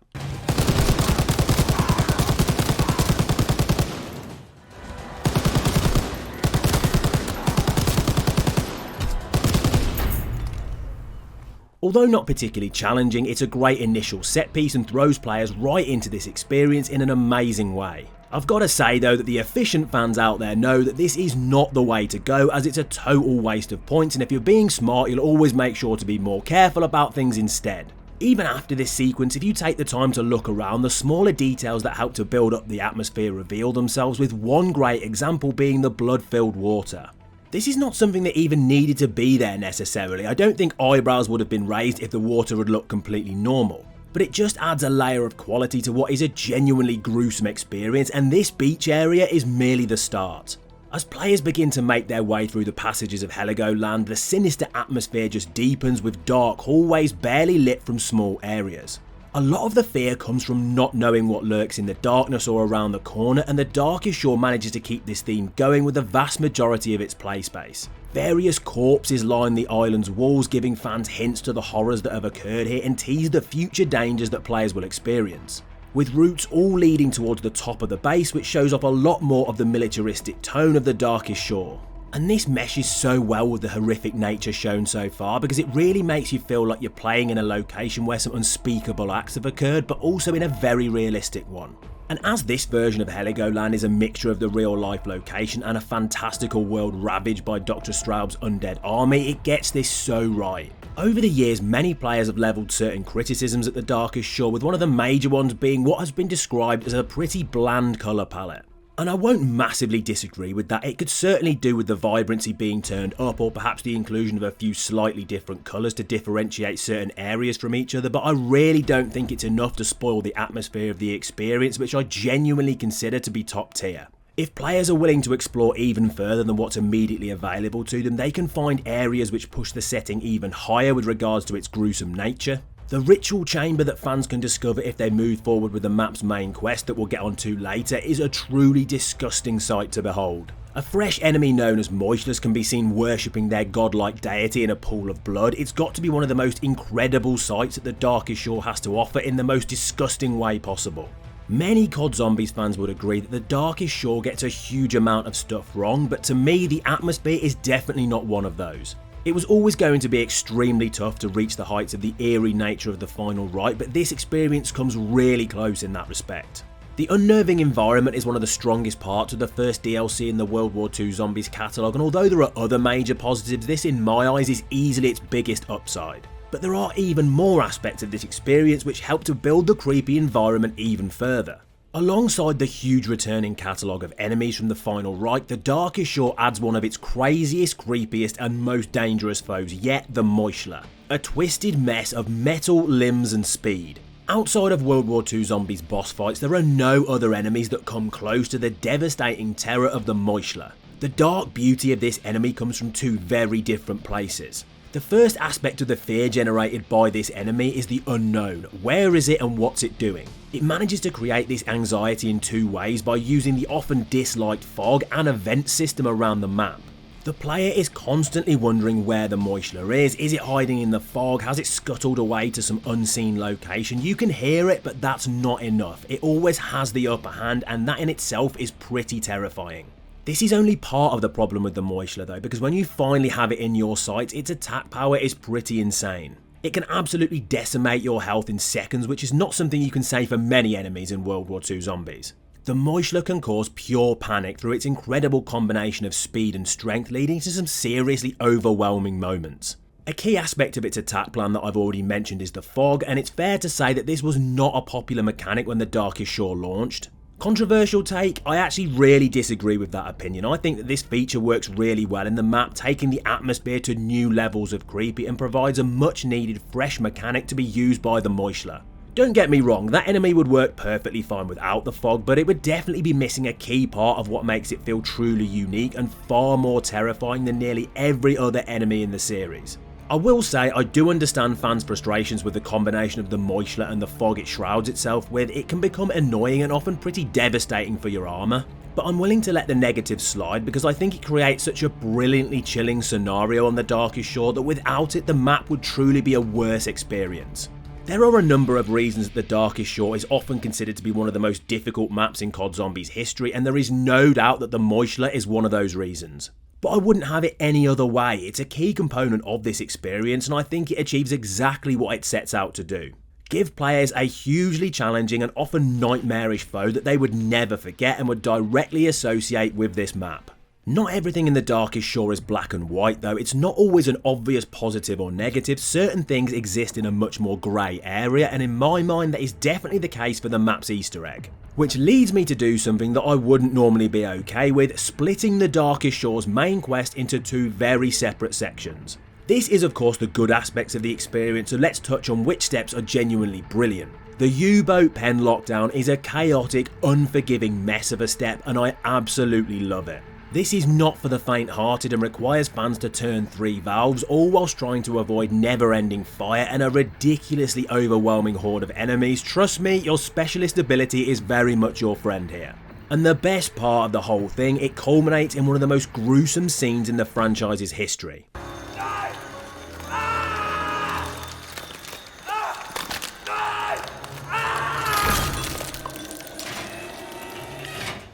Although not particularly challenging, it's a great initial set piece and throws players right into this experience in an amazing way. I've got to say though that the efficient fans out there know that this is not the way to go, as it's a total waste of points, and if you're being smart you'll always make sure to be more careful about things instead. Even after this sequence, if you take the time to look around, the smaller details that help to build up the atmosphere reveal themselves, with one great example being the blood-filled water. This is not something that even needed to be there necessarily. I don't think eyebrows would have been raised if the water had looked completely normal. But it just adds a layer of quality to what is a genuinely gruesome experience, and this beach area is merely the start. As players begin to make their way through the passages of Heligoland, the sinister atmosphere just deepens, with dark hallways barely lit from small areas. A lot of the fear comes from not knowing what lurks in the darkness or around the corner, and the Darkest Shore manages to keep this theme going with the vast majority of its play space. Various corpses line the island's walls, giving fans hints to the horrors that have occurred here and tease the future dangers that players will experience. With routes all leading towards the top of the base, which shows off a lot more of the militaristic tone of the Darkest Shore. And this meshes so well with the horrific nature shown so far, because it really makes you feel like you're playing in a location where some unspeakable acts have occurred, but also in a very realistic one. And as this version of Heligoland is a mixture of the real life location and a fantastical world ravaged by Dr. Straub's undead army, it gets this so right. Over the years, many players have levelled certain criticisms at the Darkest Shore, with one of the major ones being what has been described as a pretty bland colour palette. And I won't massively disagree with that. It could certainly do with the vibrancy being turned up, or perhaps the inclusion of a few slightly different colours to differentiate certain areas from each other, but I really don't think it's enough to spoil the atmosphere of the experience, which I genuinely consider to be top tier. If players are willing to explore even further than what's immediately available to them, they can find areas which push the setting even higher with regards to its gruesome nature. The ritual chamber that fans can discover if they move forward with the map's main quest that we'll get onto later is a truly disgusting sight to behold. A fresh enemy known as meuchlers can be seen worshipping their godlike deity in a pool of blood. It's got to be one of the most incredible sights that the Darkest Shore has to offer in the most disgusting way possible. Many COD Zombies fans would agree that the Darkest Shore gets a huge amount of stuff wrong, but to me the atmosphere is definitely not one of those. It was always going to be extremely tough to reach the heights of the eerie nature of the final Reich, but this experience comes really close in that respect. The unnerving environment is one of the strongest parts of the first DLC in the World War II Zombies catalogue, and although there are other major positives, this in my eyes is easily its biggest upside. But there are even more aspects of this experience which help to build the creepy environment even further. Alongside the huge returning catalogue of enemies from the final Reich, the Darkest Shore adds one of its craziest, creepiest and most dangerous foes yet, the Meuchler. A twisted mess of metal, limbs and speed. Outside of World War II Zombies boss fights, there are no other enemies that come close to the devastating terror of the Meuchler. The dark beauty of this enemy comes from two very different places. The first aspect of the fear generated by this enemy is the unknown. Where is it and what's it doing? It manages to create this anxiety in two ways by using the often disliked fog and event system around the map. The player is constantly wondering where the Meuchler is it hiding in the fog, has it scuttled away to some unseen location? You can hear it, but that's not enough. It always has the upper hand, and that in itself is pretty terrifying. This is only part of the problem with the Meuchler though, because when you finally have it in your sights, its attack power is pretty insane. It can absolutely decimate your health in seconds, which is not something you can say for many enemies in World War II Zombies. The Meuchler can cause pure panic through its incredible combination of speed and strength, leading to some seriously overwhelming moments. A key aspect of its attack plan that I've already mentioned is the fog, and it's fair to say that this was not a popular mechanic when the Darkest Shore launched. Controversial take, I actually really disagree with that opinion. I think that this feature works really well in the map, taking the atmosphere to new levels of creepy and provides a much needed fresh mechanic to be used by the Meuchler. Don't get me wrong, that enemy would work perfectly fine without the fog, but it would definitely be missing a key part of what makes it feel truly unique and far more terrifying than nearly every other enemy in the series. I will say I do understand fans' frustrations with the combination of the Meuchler and the fog it shrouds itself with. It can become annoying and often pretty devastating for your armour. But I'm willing to let the negatives slide because I think it creates such a brilliantly chilling scenario on the Darkest Shore that without it the map would truly be a worse experience. There are a number of reasons that the Darkest Shore is often considered to be one of the most difficult maps in COD Zombies history, and there is no doubt that the Meuchler is one of those reasons. But I wouldn't have it any other way. It's a key component of this experience, and I think it achieves exactly what it sets out to do. Give players a hugely challenging and often nightmarish foe that they would never forget and would directly associate with this map. Not everything in the Darkest Shore is black and white though. It's not always an obvious positive or negative. Certain things exist in a much more grey area, and in my mind that is definitely the case for the map's Easter egg. Which leads me to do something that I wouldn't normally be okay with, splitting the Darkest Shore's main quest into two very separate sections. This is of course the good aspects of the experience, so let's touch on which steps are genuinely brilliant. The U-boat pen lockdown is a chaotic, unforgiving mess of a step, and I absolutely love it. This is not for the faint-hearted and requires fans to turn 3 valves, all whilst trying to avoid never-ending fire and a ridiculously overwhelming horde of enemies. Trust me, your specialist ability is very much your friend here. And the best part of the whole thing, it culminates in one of the most gruesome scenes in the franchise's history.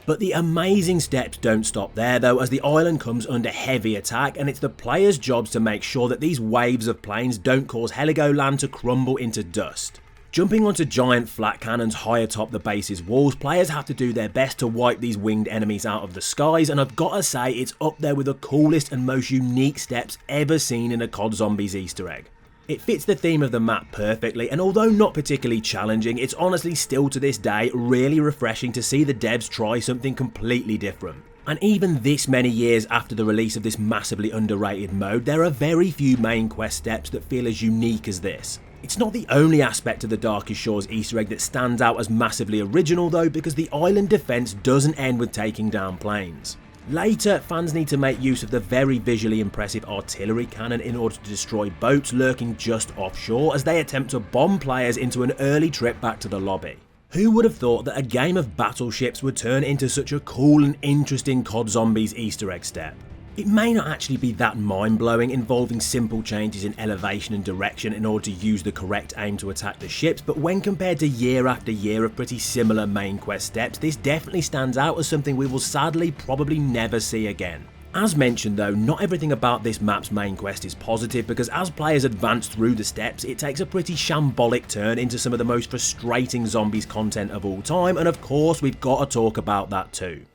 But the amazing steps don't stop there though, as the island comes under heavy attack, and it's the players' jobs to make sure that these waves of planes don't cause Heligoland to crumble into dust. Jumping onto giant flat cannons high atop the base's walls, players have to do their best to wipe these winged enemies out of the skies, and I've gotta say it's up there with the coolest and most unique steps ever seen in a COD Zombies Easter egg. It fits the theme of the map perfectly, and although not particularly challenging, it's honestly still to this day really refreshing to see the devs try something completely different. And even this many years after the release of this massively underrated mode, there are very few main quest steps that feel as unique as this. It's not the only aspect of the Darkest Shore's Easter egg that stands out as massively original though, because the island defense doesn't end with taking down planes. Later, fans need to make use of the very visually impressive artillery cannon in order to destroy boats lurking just offshore as they attempt to bomb players into an early trip back to the lobby. Who would have thought that a game of battleships would turn into such a cool and interesting COD Zombies Easter egg step? It may not actually be that mind-blowing, involving simple changes in elevation and direction in order to use the correct aim to attack the ships, but when compared to year after year of pretty similar main quest steps, this definitely stands out as something we will sadly probably never see again. As mentioned though, not everything about this map's main quest is positive, because as players advance through the steps, it takes a pretty shambolic turn into some of the most frustrating Zombies content of all time, and of course we've got to talk about that too.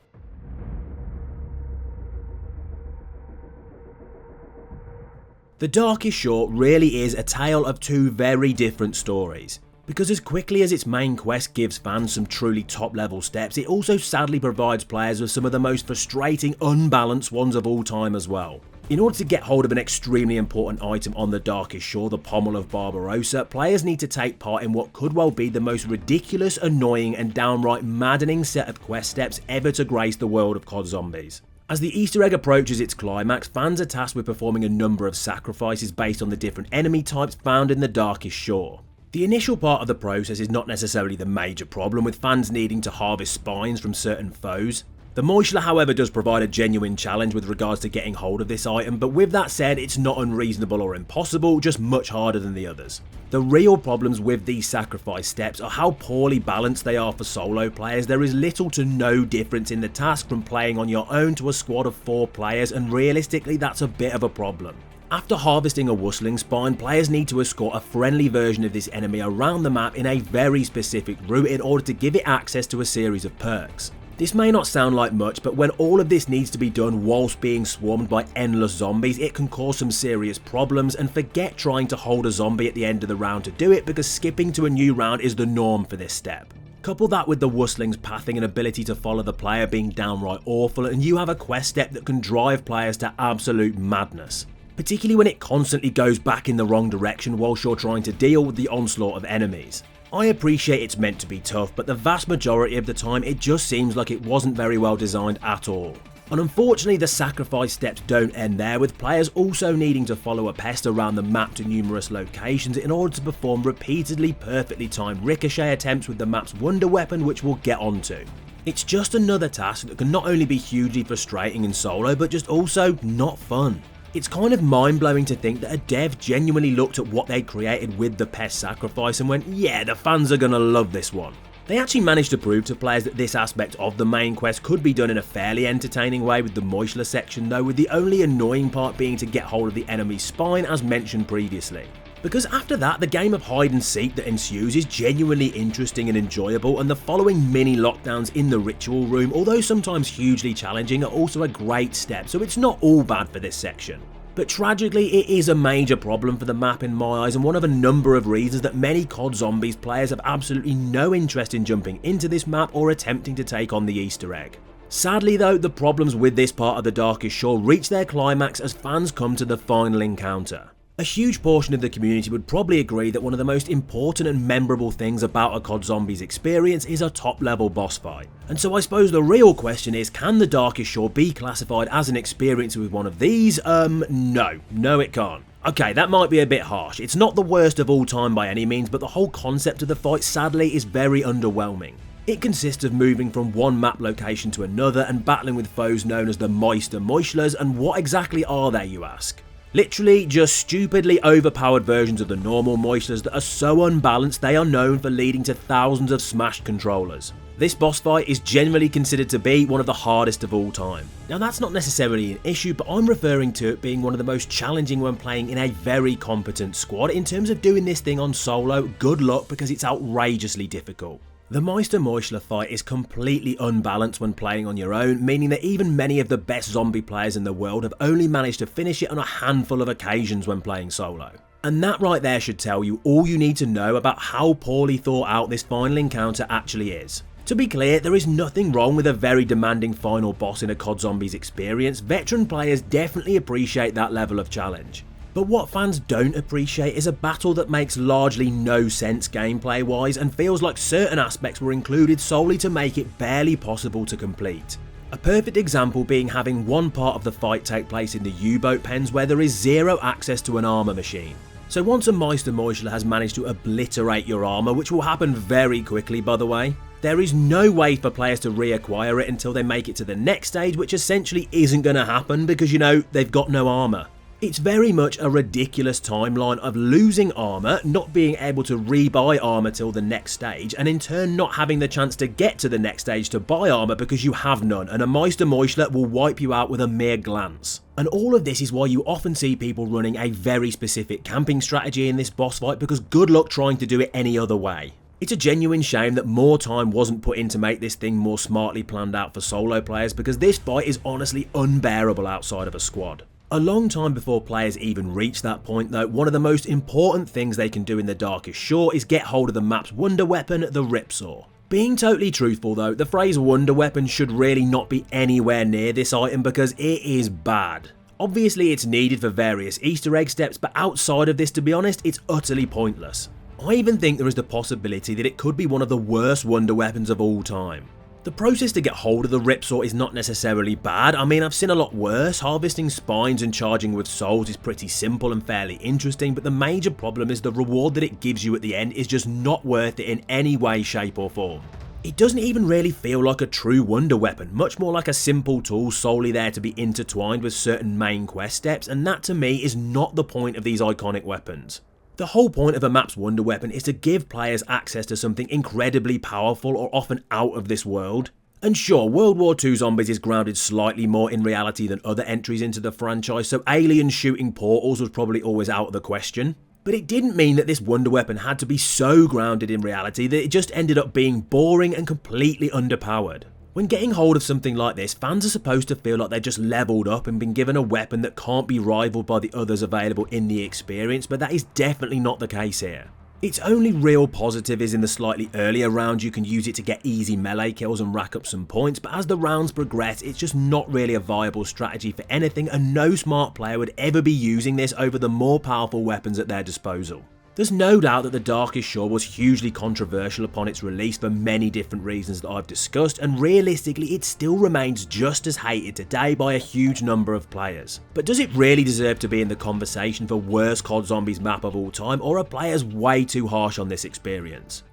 The Darkest Shore really is a tale of two very different stories, because as quickly as its main quest gives fans some truly top level steps, it also sadly provides players with some of the most frustrating, unbalanced ones of all time as well. In order to get hold of an extremely important item on the Darkest Shore, the pommel of Barbarossa, players need to take part in what could well be the most ridiculous, annoying and downright maddening set of quest steps ever to grace the world of COD Zombies. As the Easter egg approaches its climax, fans are tasked with performing a number of sacrifices based on the different enemy types found in the Darkest Shore. The initial part of the process is not necessarily the major problem, with fans needing to harvest spines from certain foes. The meuchler, however, does provide a genuine challenge with regards to getting hold of this item, but with that said, it's not unreasonable or impossible, just much harder than the others. The real problems with these sacrifice steps are how poorly balanced they are for solo players. There is little to no difference in the task from playing on your own to a squad of 4 players, and realistically that's a bit of a problem. After harvesting a whistling spine, players need to escort a friendly version of this enemy around the map in a very specific route in order to give it access to a series of perks. This may not sound like much, but when all of this needs to be done whilst being swarmed by endless zombies, it can cause some serious problems, and forget trying to hold a zombie at the end of the round to do it, because skipping to a new round is the norm for this step. Couple that with the whistling's pathing and ability to follow the player being downright awful, and you have a quest step that can drive players to absolute madness. Particularly when it constantly goes back in the wrong direction whilst you're trying to deal with the onslaught of enemies. I appreciate it's meant to be tough, but the vast majority of the time it just seems like it wasn't very well designed at all. And unfortunately the sacrifice steps don't end there, with players also needing to follow a pest around the map to numerous locations in order to perform repeatedly perfectly timed ricochet attempts with the map's wonder weapon, which we'll get onto. It's just another task that can not only be hugely frustrating in solo, but just also not fun. It's kind of mind-blowing to think that a dev genuinely looked at what they'd created with the pest sacrifice and went, yeah, the fans are gonna love this one. They actually managed to prove to players that this aspect of the main quest could be done in a fairly entertaining way with the meuchler section though, with the only annoying part being to get hold of the enemy's spine as mentioned previously. Because after that, the game of hide and seek that ensues is genuinely interesting and enjoyable, and the following mini lockdowns in the ritual room, although sometimes hugely challenging, are also a great step, so it's not all bad for this section. But tragically, it is a major problem for the map in my eyes, and one of a number of reasons that many COD Zombies players have absolutely no interest in jumping into this map or attempting to take on the Easter egg. Sadly though, the problems with this part of the Darkest Shore reach their climax as fans come to the final encounter. A huge portion of the community would probably agree that one of the most important and memorable things about a COD Zombies experience is a top level boss fight. And so I suppose the real question is, can the Darkest Shore be classified as an experience with one of these? No it can't. Okay, that might be a bit harsh. It's not the worst of all time by any means, but the whole concept of the fight sadly is very underwhelming. It consists of moving from one map location to another and battling with foes known as the meuchlers, and what exactly are they, you ask? Literally just stupidly overpowered versions of the normal meuchlers that are so unbalanced they are known for leading to thousands of smashed controllers. This boss fight is generally considered to be one of the hardest of all time. Now that's not necessarily an issue, but I'm referring to it being one of the most challenging when playing in a very competent squad. In terms of doing this thing on solo, good luck, because it's outrageously difficult. The meuchler fight is completely unbalanced when playing on your own, meaning that even many of the best zombie players in the world have only managed to finish it on a handful of occasions when playing solo. And that right there should tell you all you need to know about how poorly thought out this final encounter actually is. To be clear, there is nothing wrong with a very demanding final boss in a COD Zombies experience. Veteran players definitely appreciate that level of challenge. But what fans don't appreciate is a battle that makes largely no sense gameplay wise and feels like certain aspects were included solely to make it barely possible to complete. A perfect example being having one part of the fight take place in the U-boat pens where there is zero access to an armor machine. So once a meuchler has managed to obliterate your armor, which will happen very quickly by the way, there is no way for players to reacquire it until they make it to the next stage, which essentially isn't going to happen because, you know, they've got no armor. It's very much a ridiculous timeline of losing armor, not being able to rebuy armor till the next stage, and in turn not having the chance to get to the next stage to buy armor because you have none, and a meuchler will wipe you out with a mere glance. And all of this is why you often see people running a very specific camping strategy in this boss fight, because good luck trying to do it any other way. It's a genuine shame that more time wasn't put in to make this thing more smartly planned out for solo players, because this fight is honestly unbearable outside of a squad. A long time before players even reach that point though, one of the most important things they can do in the Darkest Shore is get hold of the map's wonder weapon, the Ripsaw. Being totally truthful though, the phrase wonder weapon should really not be anywhere near this item because it is bad. Obviously it's needed for various Easter egg steps, but outside of this, to be honest, it's utterly pointless. I even think there is the possibility that it could be one of the worst wonder weapons of all time. The process to get hold of the Ripsaw is not necessarily bad. I mean, I've seen a lot worse. Harvesting spines and charging with souls is pretty simple and fairly interesting, but the major problem is the reward that it gives you at the end is just not worth it in any way, shape or form. It doesn't even really feel like a true wonder weapon, much more like a simple tool solely there to be intertwined with certain main quest steps, and that to me is not the point of these iconic weapons. The whole point of a map's wonder weapon is to give players access to something incredibly powerful or often out of this world. And sure, World War II Zombies is grounded slightly more in reality than other entries into the franchise, so aliens shooting portals was probably always out of the question. But it didn't mean that this wonder weapon had to be so grounded in reality that it just ended up being boring and completely underpowered. When getting hold of something like this, fans are supposed to feel like they've just leveled up and been given a weapon that can't be rivaled by the others available in the experience, but that is definitely not the case here. Its only real positive is in the slightly earlier rounds you can use it to get easy melee kills and rack up some points, but as the rounds progress it's just not really a viable strategy for anything, and no smart player would ever be using this over the more powerful weapons at their disposal. There's no doubt that the Darkest Shore was hugely controversial upon its release for many different reasons that I've discussed, and realistically it still remains just as hated today by a huge number of players. But does it really deserve to be in the conversation for worst COD Zombies map of all time, or are players way too harsh on this experience?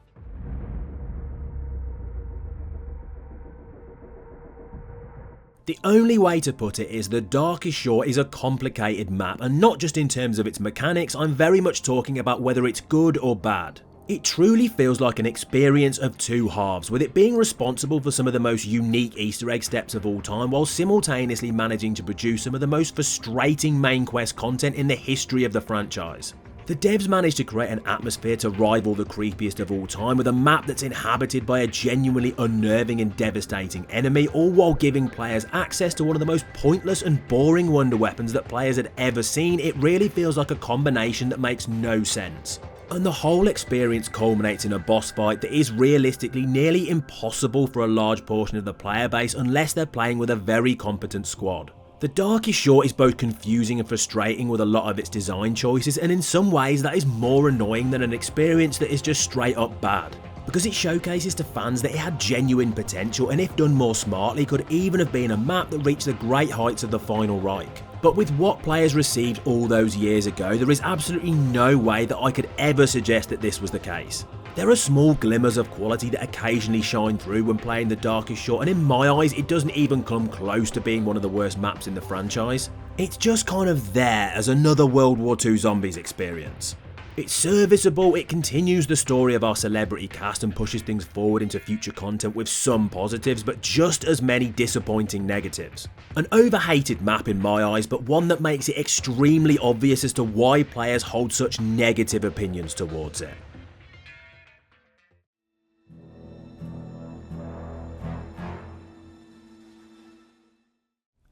The only way to put it is the Darkest Shore is a complicated map, and not just in terms of its mechanics, I'm very much talking about whether it's good or bad. It truly feels like an experience of two halves, with it being responsible for some of the most unique Easter egg steps of all time, while simultaneously managing to produce some of the most frustrating main quest content in the history of the franchise. The devs managed to create an atmosphere to rival the creepiest of all time, with a map that's inhabited by a genuinely unnerving and devastating enemy, all while giving players access to one of the most pointless and boring wonder weapons that players had ever seen. It really feels like a combination that makes no sense. And the whole experience culminates in a boss fight that is realistically nearly impossible for a large portion of the player base unless they're playing with a very competent squad. The Darkest Shore is both confusing and frustrating with a lot of its design choices, and in some ways that is more annoying than an experience that is just straight up bad. Because it showcases to fans that it had genuine potential, and if done more smartly could even have been a map that reached the great heights of the final Reich. But with what players received all those years ago, there is absolutely no way that I could ever suggest that this was the case. There are small glimmers of quality that occasionally shine through when playing the Darkest Shore, and in my eyes it doesn't even come close to being one of the worst maps in the franchise. It's just kind of there as another World War II Zombies experience. It's serviceable, it continues the story of our celebrity cast and pushes things forward into future content with some positives, but just as many disappointing negatives. An overhated map in my eyes, but one that makes it extremely obvious as to why players hold such negative opinions towards it.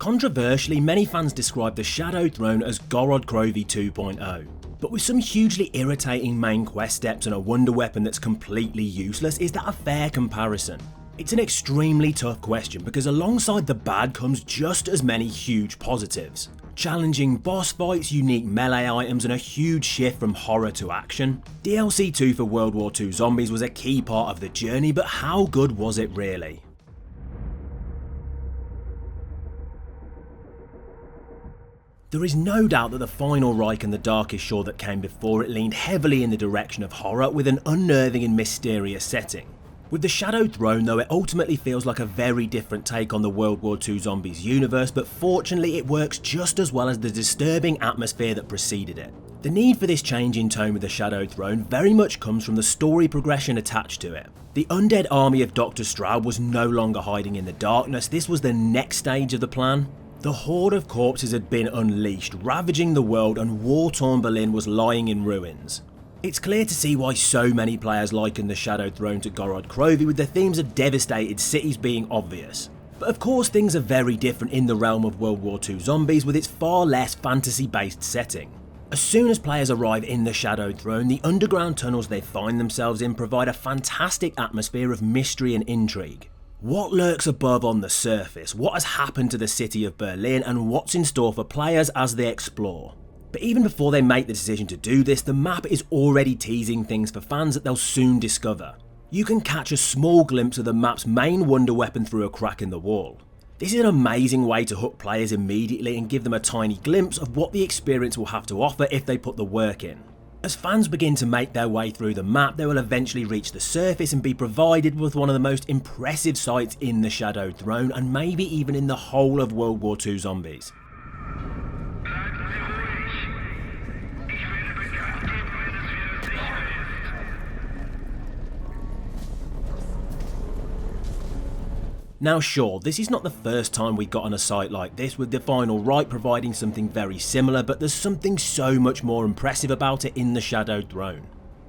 Controversially, many fans describe the Shadow Throne as Gorod Krovi 2.0, but with some hugely irritating main quest steps and a wonder weapon that's completely useless, is that a fair comparison? It's an extremely tough question because alongside the bad comes just as many huge positives. Challenging boss fights, unique melee items, and a huge shift from horror to action. DLC 2 for World War II Zombies was a key part of the journey, but how good was it really? There is no doubt that the final Reich and the Darkest Shore that came before it leaned heavily in the direction of horror with an unnerving and mysterious setting. With the Shadowed Throne though, it ultimately feels like a very different take on the World War II Zombies universe, but fortunately it works just as well as the disturbing atmosphere that preceded it. The need for this change in tone with the Shadowed Throne very much comes from the story progression attached to it. The undead army of Dr. Stroud was no longer hiding in the darkness, this was the next stage of the plan. The horde of corpses had been unleashed, ravaging the world, and war-torn Berlin was lying in ruins. It's clear to see why so many players liken the Shadowed Throne to Gorod Krovi, with the themes of devastated cities being obvious. But of course things are very different in the realm of World War II Zombies, with its far less fantasy-based setting. As soon as players arrive in the Shadowed Throne, the underground tunnels they find themselves in provide a fantastic atmosphere of mystery and intrigue. What lurks above on the surface, what has happened to the city of Berlin, and what's in store for players as they explore. But even before they make the decision to do this, the map is already teasing things for fans that they'll soon discover. You can catch a small glimpse of the map's main wonder weapon through a crack in the wall. This is an amazing way to hook players immediately and give them a tiny glimpse of what the experience will have to offer if they put the work in. As fans begin to make their way through the map, they will eventually reach the surface and be provided with one of the most impressive sights in the Shadowed Throne, and maybe even in the whole of World War II Zombies. Now sure, this is not the first time we've gotten a site like this, with the final Reich providing something very similar, but there's something so much more impressive about it in the Shadowed Throne.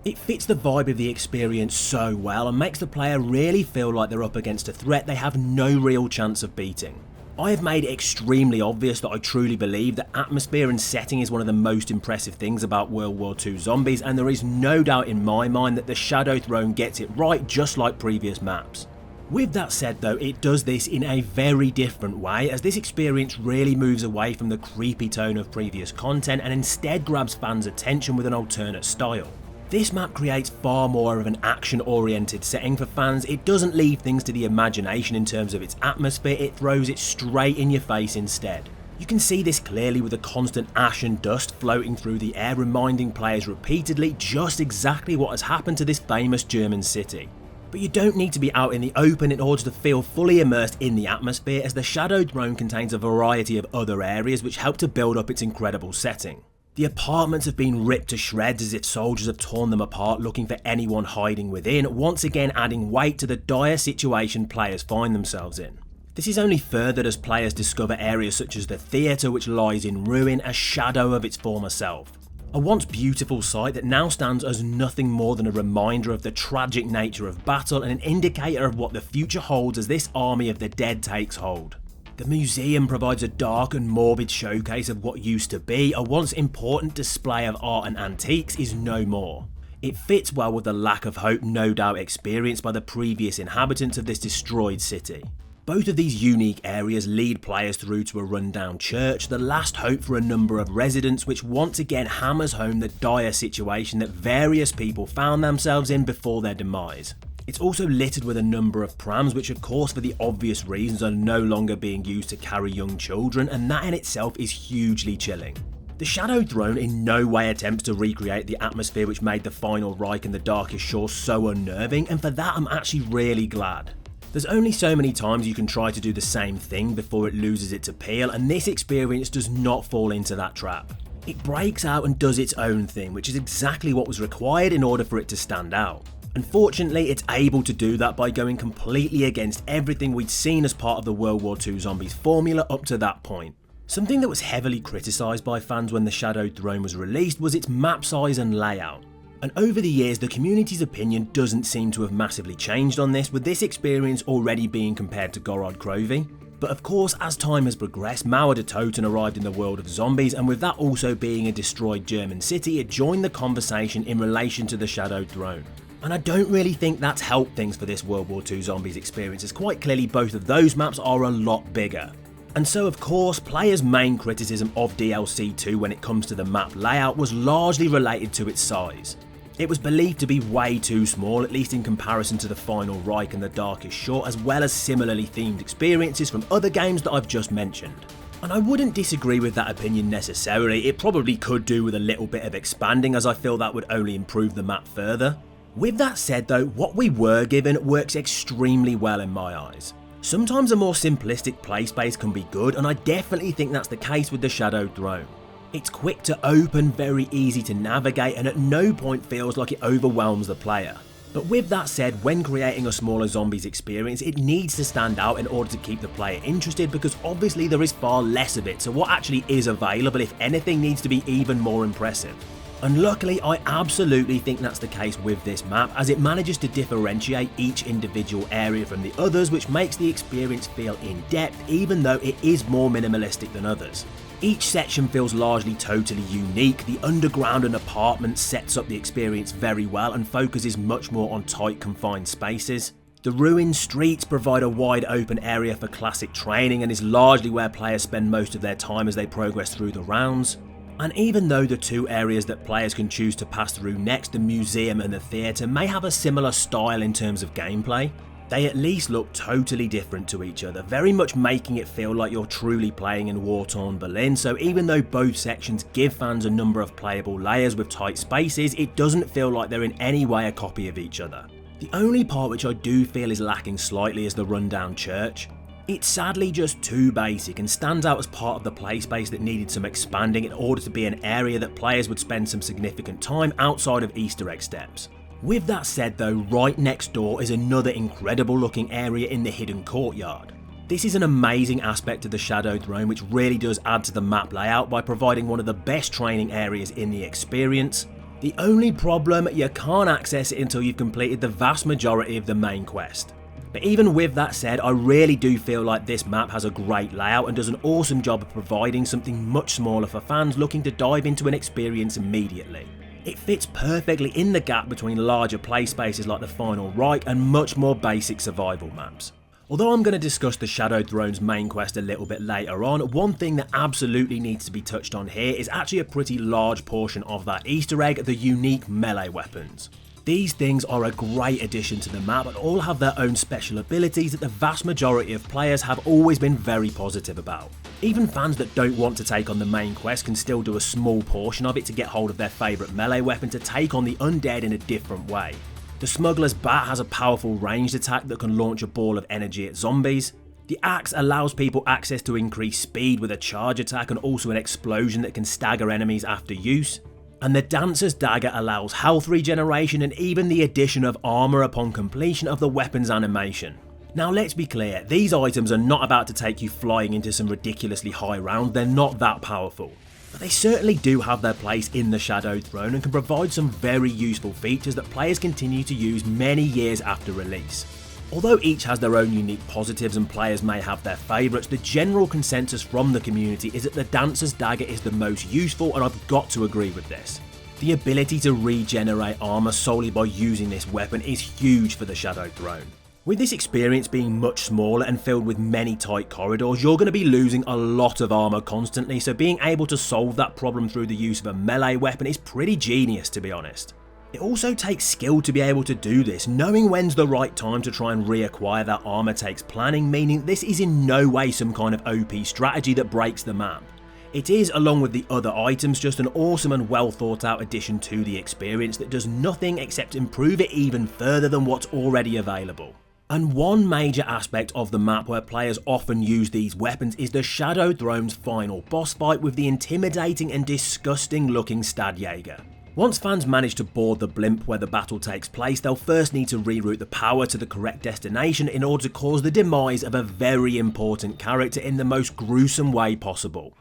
It fits the vibe of the experience so well and makes the player really feel like they're up against a threat they have no real chance of beating. I have made it extremely obvious that I truly believe that atmosphere and setting is one of the most impressive things about World War II Zombies, and there is no doubt in my mind that the Shadowed Throne gets it right, just like previous maps. With that said though, it does this in a very different way, as this experience really moves away from the creepy tone of previous content and instead grabs fans' attention with an alternate style. This map creates far more of an action-oriented setting for fans. It doesn't leave things to the imagination in terms of its atmosphere, it throws it straight in your face instead. You can see this clearly with the constant ash and dust floating through the air, reminding players repeatedly just exactly what has happened to this famous German city. But you don't need to be out in the open in order to feel fully immersed in the atmosphere, as the Shadowed Throne contains a variety of other areas which help to build up its incredible setting. The apartments have been ripped to shreds as if soldiers have torn them apart looking for anyone hiding within, once again adding weight to the dire situation players find themselves in. This is only furthered as players discover areas such as the theatre, which lies in ruin, a shadow of its former self. A once beautiful sight that now stands as nothing more than a reminder of the tragic nature of battle and an indicator of what the future holds as this army of the dead takes hold. The museum provides a dark and morbid showcase of what used to be. A once important display of art and antiques is no more. It fits well with the lack of hope no doubt experienced by the previous inhabitants of this destroyed city. Both of these unique areas lead players through to a rundown church, the last hope for a number of residents, which once again hammers home the dire situation that various people found themselves in before their demise. It's also littered with a number of prams, which of course for the obvious reasons are no longer being used to carry young children, and that in itself is hugely chilling. The Shadowed Throne in no way attempts to recreate the atmosphere which made the final Reich and the Darkest Shore so unnerving, and for that I'm actually really glad. There's only so many times you can try to do the same thing before it loses its appeal, and this experience does not fall into that trap. It breaks out and does its own thing, which is exactly what was required in order for it to stand out. Unfortunately, it's able to do that by going completely against everything we'd seen as part of the World War II Zombies formula up to that point. Something that was heavily criticised by fans when the Shadowed Throne was released was its map size and layout. And over the years, the community's opinion doesn't seem to have massively changed on this, with this experience already being compared to Gorod Krovi. But of course, as time has progressed, Mauer de Toten arrived in the world of zombies, and with that also being a destroyed German city, it joined the conversation in relation to the Shadowed Throne. And I don't really think that's helped things for this World War II Zombies experience, as quite clearly both of those maps are a lot bigger. And so of course, players' main criticism of DLC 2 when it comes to the map layout was largely related to its size. It was believed to be way too small, at least in comparison to the final Reich and the Darkest Shore, as well as similarly themed experiences from other games that I've just mentioned. And I wouldn't disagree with that opinion necessarily. It probably could do with a little bit of expanding, as I feel that would only improve the map further. With that said though, what we were given works extremely well in my eyes. Sometimes a more simplistic play space can be good, and I definitely think that's the case with the Shadowed Throne. It's quick to open, very easy to navigate, and at no point feels like it overwhelms the player. But with that said, when creating a smaller Zombies experience, it needs to stand out in order to keep the player interested, because obviously there is far less of it, so what actually is available, if anything, needs to be even more impressive. And luckily, I absolutely think that's the case with this map, as it manages to differentiate each individual area from the others, which makes the experience feel in depth, even though it is more minimalistic than others. Each section feels largely totally unique. The underground and apartments sets up the experience very well and focuses much more on tight confined spaces. The ruined streets provide a wide open area for classic training and is largely where players spend most of their time as they progress through the rounds. And even though the two areas that players can choose to pass through next, the museum and the theatre, may have a similar style in terms of gameplay, they at least look totally different to each other, very much making it feel like you're truly playing in war-torn Berlin. So even though both sections give fans a number of playable layers with tight spaces, it doesn't feel like they're in any way a copy of each other. The only part which I do feel is lacking slightly is the rundown church. It's sadly just too basic and stands out as part of the play space that needed some expanding in order to be an area that players would spend some significant time outside of Easter egg steps. With that said though, right next door is another incredible looking area in the hidden courtyard. This is an amazing aspect of the Shadowed Throne which really does add to the map layout by providing one of the best training areas in the experience. The only problem, you can't access it until you've completed the vast majority of the main quest. But even with that said, I really do feel like this map has a great layout and does an awesome job of providing something much smaller for fans looking to dive into an experience immediately. It fits perfectly in the gap between larger play spaces like the Final Reich and much more basic survival maps. Although I'm going to discuss the Shadowed Throne's main quest a little bit later on, one thing that absolutely needs to be touched on here is actually a pretty large portion of that Easter egg, the unique melee weapons. These things are a great addition to the map and all have their own special abilities that the vast majority of players have always been very positive about. Even fans that don't want to take on the main quest can still do a small portion of it to get hold of their favourite melee weapon to take on the undead in a different way. The Smuggler's Bat has a powerful ranged attack that can launch a ball of energy at zombies. The Axe allows people access to increased speed with a charge attack and also an explosion that can stagger enemies after use. And the Dancer's Dagger allows health regeneration and even the addition of armour upon completion of the weapon's animation. Now let's be clear, these items are not about to take you flying into some ridiculously high round, they're not that powerful. But they certainly do have their place in the Shadowed Throne and can provide some very useful features that players continue to use many years after release. Although each has their own unique positives and players may have their favourites, the general consensus from the community is that the Dancer's Dagger is the most useful, and I've got to agree with this. The ability to regenerate armour solely by using this weapon is huge for the Shadowed Throne. With this experience being much smaller and filled with many tight corridors, you're going to be losing a lot of armour constantly, so being able to solve that problem through the use of a melee weapon is pretty genius, to be honest. It also takes skill to be able to do this. Knowing when's the right time to try and reacquire that armour takes planning, meaning this is in no way some kind of OP strategy that breaks the map. It is, along with the other items, just an awesome and well thought out addition to the experience that does nothing except improve it even further than what's already available. And one major aspect of the map where players often use these weapons is the Shadowed Throne's final boss fight with the intimidating and disgusting looking Stad Jaeger. Once fans manage to board the blimp where the battle takes place, they'll first need to reroute the power to the correct destination in order to cause the demise of a very important character in the most gruesome way possible.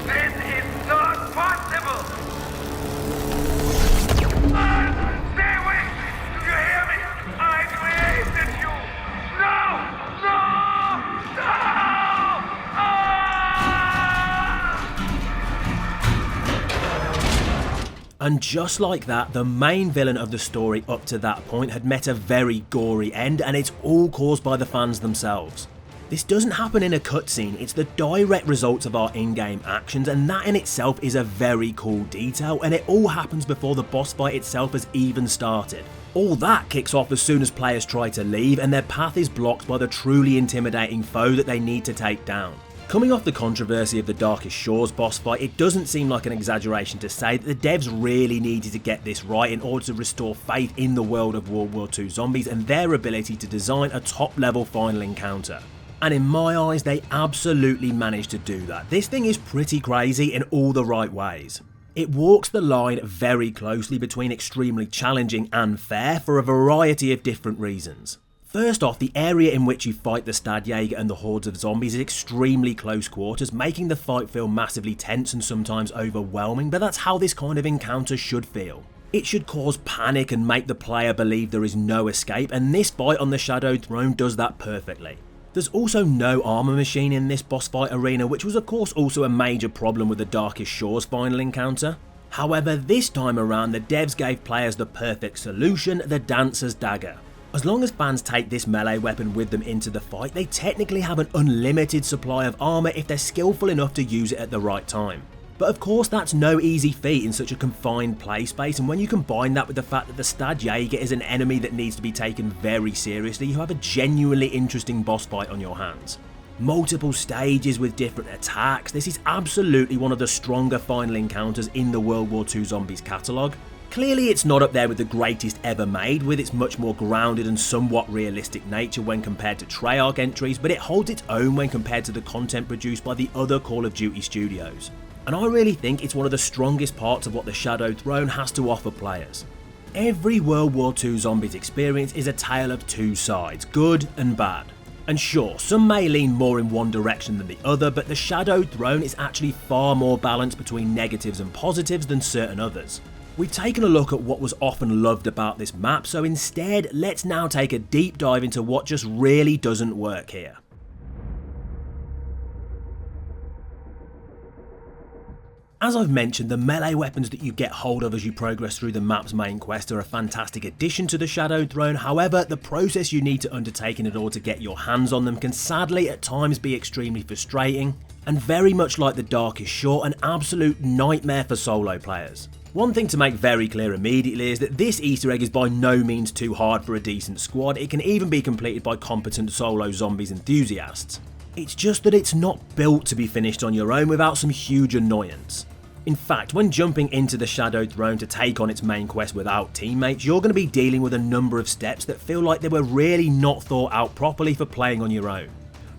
This is not possible! Stay away! Do you hear me? I created you! No! No! No! And just like that, the main villain of the story up to that point had met a very gory end, and it's all caused by the fans themselves. This doesn't happen in a cutscene, it's the direct results of our in-game actions, and that in itself is a very cool detail, and it all happens before the boss fight itself has even started. All that kicks off as soon as players try to leave, and their path is blocked by the truly intimidating foe that they need to take down. Coming off the controversy of the Darkest Shores boss fight, it doesn't seem like an exaggeration to say that the devs really needed to get this right in order to restore faith in the world of World War II Zombies and their ability to design a top level final encounter. And in my eyes, they absolutely managed to do that. This thing is pretty crazy in all the right ways. It walks the line very closely between extremely challenging and fair for a variety of different reasons. First off, the area in which you fight the Stad Jaeger and the hordes of zombies is extremely close quarters, making the fight feel massively tense and sometimes overwhelming, but that's how this kind of encounter should feel. It should cause panic and make the player believe there is no escape, and this fight on the Shadowed Throne does that perfectly. There's also no armor machine in this boss fight arena, which was of course also a major problem with the Darkest Shores final encounter. However, this time around the devs gave players the perfect solution, the Dancer's Dagger. As long as fans take this melee weapon with them into the fight, they technically have an unlimited supply of armor if they're skillful enough to use it at the right time. But of course that's no easy feat in such a confined play space, and when you combine that with the fact that the Stad Jaeger is an enemy that needs to be taken very seriously, you have a genuinely interesting boss fight on your hands. Multiple stages with different attacks, this is absolutely one of the stronger final encounters in the World War II Zombies catalogue. Clearly it's not up there with the greatest ever made, with its much more grounded and somewhat realistic nature when compared to Treyarch entries, but it holds its own when compared to the content produced by the other Call of Duty studios. And I really think it's one of the strongest parts of what the Shadowed Throne has to offer players. Every World War II Zombies experience is a tale of two sides, good and bad. And sure, some may lean more in one direction than the other, but the Shadowed Throne is actually far more balanced between negatives and positives than certain others. We've taken a look at what was often loved about this map, so instead, let's now take a deep dive into what just really doesn't work here. As I've mentioned, the melee weapons that you get hold of as you progress through the map's main quest are a fantastic addition to the Shadowed Throne. However, the process you need to undertake in order to get your hands on them can sadly at times be extremely frustrating, and very much like the Darkest Shore, an absolute nightmare for solo players. One thing to make very clear immediately is that this Easter egg is by no means too hard for a decent squad. It can even be completed by competent solo zombies enthusiasts. It's just that it's not built to be finished on your own without some huge annoyance. In fact, when jumping into the Shadowed Throne to take on its main quest without teammates, you're going to be dealing with a number of steps that feel like they were really not thought out properly for playing on your own.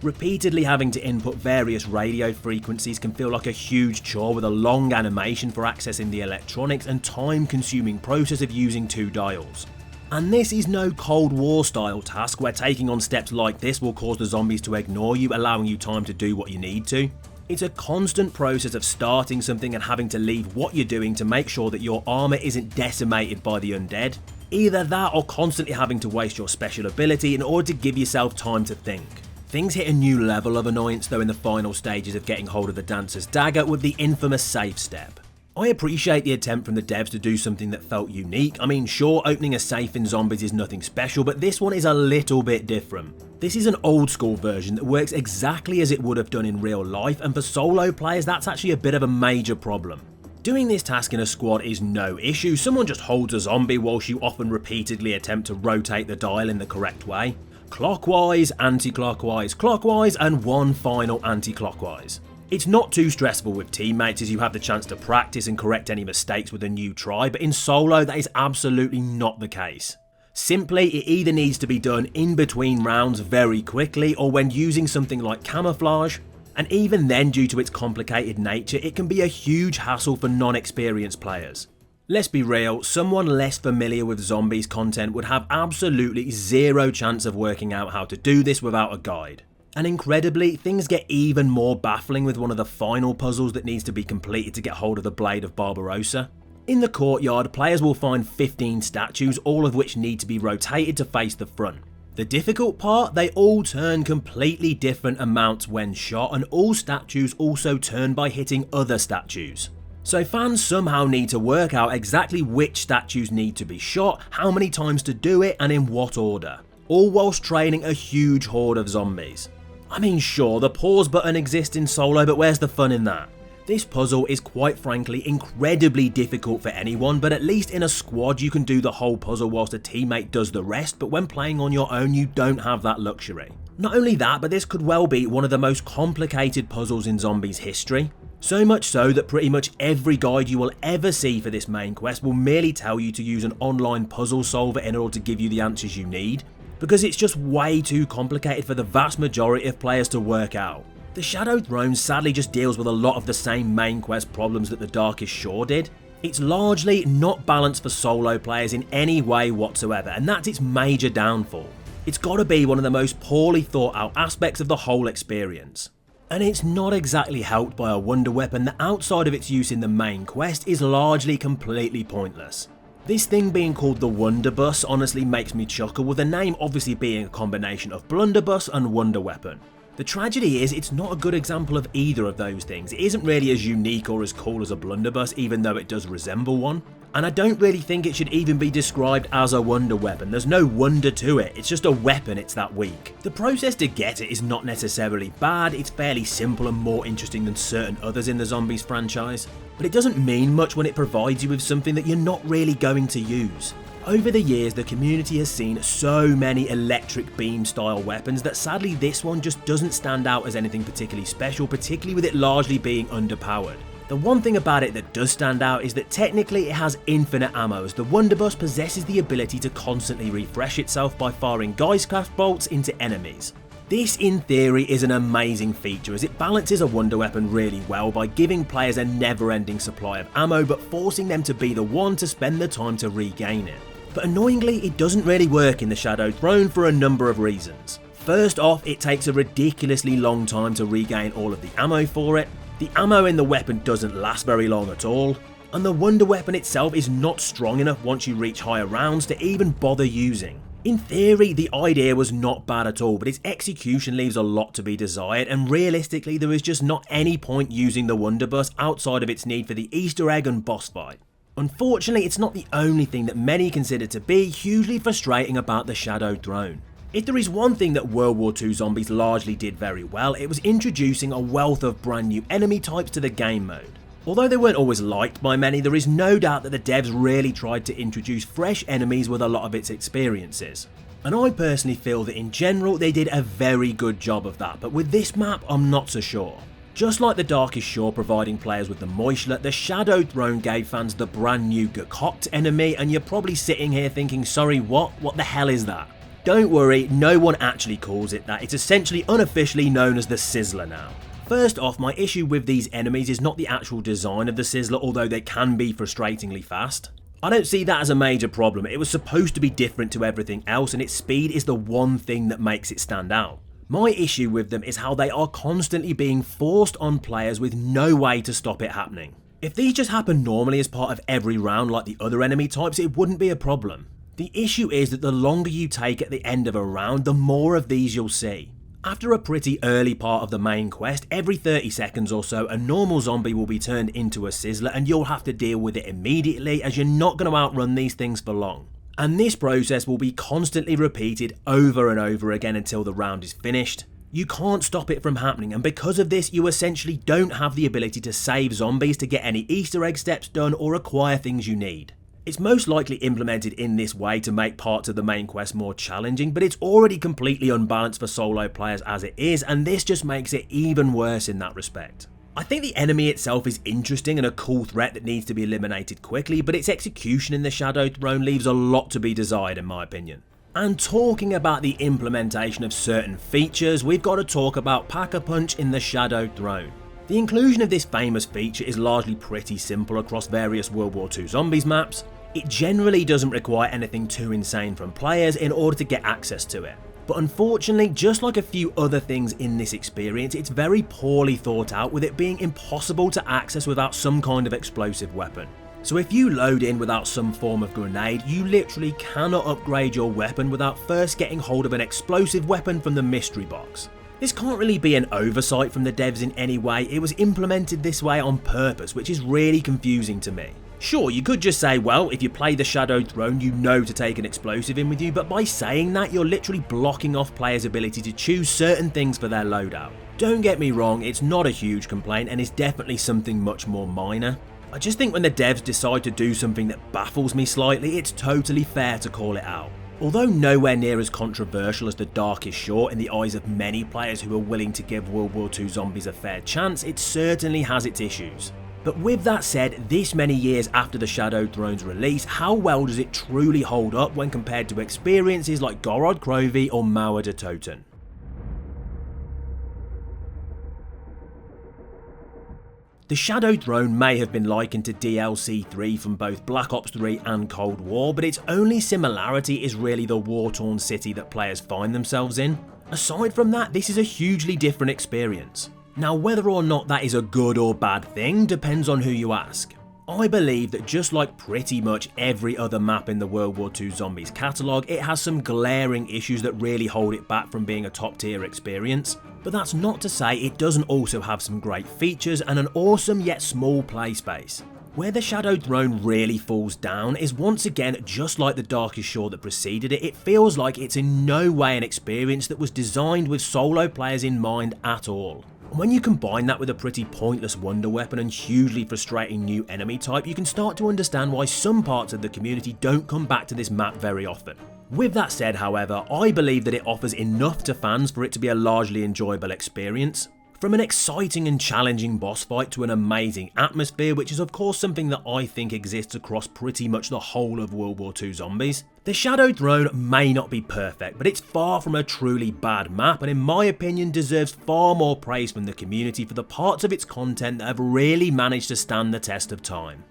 Repeatedly having to input various radio frequencies can feel like a huge chore, with a long animation for accessing the electronics and time-consuming process of using two dials. And this is no Cold War style task where taking on steps like this will cause the zombies to ignore you, allowing you time to do what you need to. It's a constant process of starting something and having to leave what you're doing to make sure that your armour isn't decimated by the undead. Either that or constantly having to waste your special ability in order to give yourself time to think. Things hit a new level of annoyance though in the final stages of getting hold of the Dancer's Dagger with the infamous safe step. I appreciate the attempt from the devs to do something that felt unique. I mean, sure, opening a safe in Zombies is nothing special, but this one is a little bit different. This is an old school version that works exactly as it would have done in real life, and for solo players that's actually a bit of a major problem. Doing this task in a squad is no issue. Someone just holds a zombie whilst you often repeatedly attempt to rotate the dial in the correct way. Clockwise, anti-clockwise, clockwise, and one final anti-clockwise. It's not too stressful with teammates as you have the chance to practice and correct any mistakes with a new try, but in solo that is absolutely not the case. Simply, it either needs to be done in between rounds very quickly or when using something like camouflage, and even then, due to its complicated nature, it can be a huge hassle for non-experienced players. Let's be real, someone less familiar with Zombies content would have absolutely zero chance of working out how to do this without a guide. And incredibly, things get even more baffling with one of the final puzzles that needs to be completed to get hold of the Blade of Barbarossa. In the courtyard, players will find 15 statues, all of which need to be rotated to face the front. The difficult part, they all turn completely different amounts when shot, and all statues also turn by hitting other statues. So fans somehow need to work out exactly which statues need to be shot, how many times to do it, and in what order. All whilst training a huge horde of zombies. I mean, sure, the pause button exists in solo, but where's the fun in that? This puzzle is quite frankly incredibly difficult for anyone, but at least in a squad you can do the whole puzzle whilst a teammate does the rest, but when playing on your own you don't have that luxury. Not only that, but this could well be one of the most complicated puzzles in Zombies history. So much so that pretty much every guide you will ever see for this main quest will merely tell you to use an online puzzle solver in order to give you the answers you need, because it's just way too complicated for the vast majority of players to work out. The Shadow Throne sadly just deals with a lot of the same main quest problems that the Darkest Shore did. It's largely not balanced for solo players in any way whatsoever, and that's its major downfall. It's gotta be one of the most poorly thought out aspects of the whole experience. And it's not exactly helped by a wonder weapon that outside of its use in the main quest is largely completely pointless. This thing being called the Wonderbus honestly makes me chuckle, with the name obviously being a combination of blunderbuss and wonder weapon. The tragedy is it's not a good example of either of those things. It isn't really as unique or as cool as a blunderbuss, even though it does resemble one. And I don't really think it should even be described as a wonder weapon. There's no wonder to it, it's just a weapon, it's that weak. The process to get it is not necessarily bad, it's fairly simple and more interesting than certain others in the Zombies franchise. But it doesn't mean much when it provides you with something that you're not really going to use. Over the years, the community has seen so many electric beam style weapons that sadly this one just doesn't stand out as anything particularly special, particularly with it largely being underpowered. The one thing about it that does stand out is that technically it has infinite ammo, as the Wonderbus possesses the ability to constantly refresh itself by firing Geistkraft bolts into enemies. This in theory is an amazing feature, as it balances a wonder weapon really well by giving players a never-ending supply of ammo but forcing them to be the one to spend the time to regain it. But annoyingly, it doesn't really work in the Shadow Throne for a number of reasons. First off, it takes a ridiculously long time to regain all of the ammo for it. The ammo in the weapon doesn't last very long at all, and the wonder weapon itself is not strong enough once you reach higher rounds to even bother using. In theory, the idea was not bad at all, but its execution leaves a lot to be desired, and realistically there is just not any point using the Wonderbus outside of its need for the Easter egg and boss fight. Unfortunately, it's not the only thing that many consider to be hugely frustrating about the Shadow Throne. If there is one thing that World War II Zombies largely did very well, it was introducing a wealth of brand new enemy types to the game mode. Although they weren't always liked by many, there is no doubt that the devs really tried to introduce fresh enemies with a lot of its experiences. And I personally feel that in general they did a very good job of that, but with this map I'm not so sure. Just like the Darkest Shore providing players with the Meuchler, the Shadow Throne gave fans the brand new gekocht enemy, and you're probably sitting here thinking, sorry what the hell is that? Don't worry, no one actually calls it that, it's essentially unofficially known as the Sizzler now. First off, my issue with these enemies is not the actual design of the Sizzler, although they can be frustratingly fast. I don't see that as a major problem. It was supposed to be different to everything else, and its speed is the one thing that makes it stand out. My issue with them is how they are constantly being forced on players with no way to stop it happening. If these just happen normally as part of every round like the other enemy types, it wouldn't be a problem. The issue is that the longer you take at the end of a round, the more of these you'll see. After a pretty early part of the main quest, every 30 seconds or so a normal zombie will be turned into a Sizzler, and you'll have to deal with it immediately, as you're not going to outrun these things for long. And this process will be constantly repeated over and over again until the round is finished. You can't stop it from happening, and because of this you essentially don't have the ability to save zombies to get any Easter egg steps done or acquire things you need. It's most likely implemented in this way to make parts of the main quest more challenging, but it's already completely unbalanced for solo players as it is, and this just makes it even worse in that respect. I think the enemy itself is interesting and a cool threat that needs to be eliminated quickly, but its execution in the Shadow Throne leaves a lot to be desired in my opinion. And talking about the implementation of certain features, we've got to talk about Pack-a-Punch in the Shadow Throne. The inclusion of this famous feature is largely pretty simple across various World War II Zombies maps. It generally doesn't require anything too insane from players in order to get access to it. But unfortunately, just like a few other things in this experience, it's very poorly thought out, with it being impossible to access without some kind of explosive weapon. So if you load in without some form of grenade, you literally cannot upgrade your weapon without first getting hold of an explosive weapon from the mystery box. This can't really be an oversight from the devs in any way, it was implemented this way on purpose, which is really confusing to me. Sure, you could just say, well, if you play the Shadow Throne, you know to take an explosive in with you, but by saying that, you're literally blocking off players' ability to choose certain things for their loadout. Don't get me wrong, it's not a huge complaint, and it's definitely something much more minor. I just think when the devs decide to do something that baffles me slightly, it's totally fair to call it out. Although nowhere near as controversial as the Darkest Shore in the eyes of many players who are willing to give World War II Zombies a fair chance, it certainly has its issues. But with that said, this many years after the Shadowed Throne's release, how well does it truly hold up when compared to experiences like Gorod Krovi or Mauer de Toten? The Shadowed Throne may have been likened to DLC 3 from both Black Ops 3 and Cold War, but its only similarity is really the war-torn city that players find themselves in. Aside from that, this is a hugely different experience. Now, whether or not that is a good or bad thing depends on who you ask. I believe that just like pretty much every other map in the World War II Zombies catalogue, it has some glaring issues that really hold it back from being a top tier experience. But that's not to say it doesn't also have some great features and an awesome yet small play space. Where the Shadowed Throne really falls down is once again, just like the Darkest Shore that preceded it, it feels like it's in no way an experience that was designed with solo players in mind at all. And when you combine that with a pretty pointless wonder weapon and hugely frustrating new enemy type, you can start to understand why some parts of the community don't come back to this map very often. With that said, however, I believe that it offers enough to fans for it to be a largely enjoyable experience. From an exciting and challenging boss fight to an amazing atmosphere, which is of course something that I think exists across pretty much the whole of World War II Zombies. The Shadowed Throne may not be perfect, but it's far from a truly bad map and in my opinion deserves far more praise from the community for the parts of its content that have really managed to stand the test of time.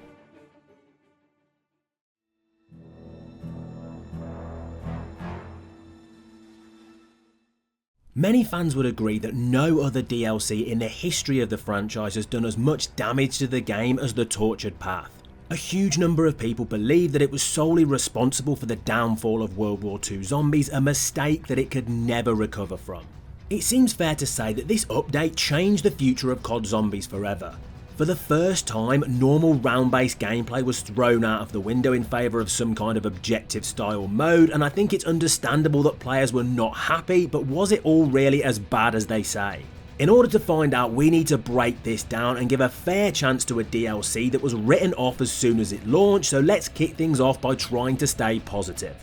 Many fans would agree that no other DLC in the history of the franchise has done as much damage to the game as the Tortured Path. A huge number of people believe that it was solely responsible for the downfall of World War II Zombies, a mistake that it could never recover from. It seems fair to say that this update changed the future of COD Zombies forever. For the first time, normal round-based gameplay was thrown out of the window in favour of some kind of objective style mode, and I think it's understandable that players were not happy, but was it all really as bad as they say? In order to find out, we need to break this down and give a fair chance to a DLC that was written off as soon as it launched, so let's kick things off by trying to stay positive.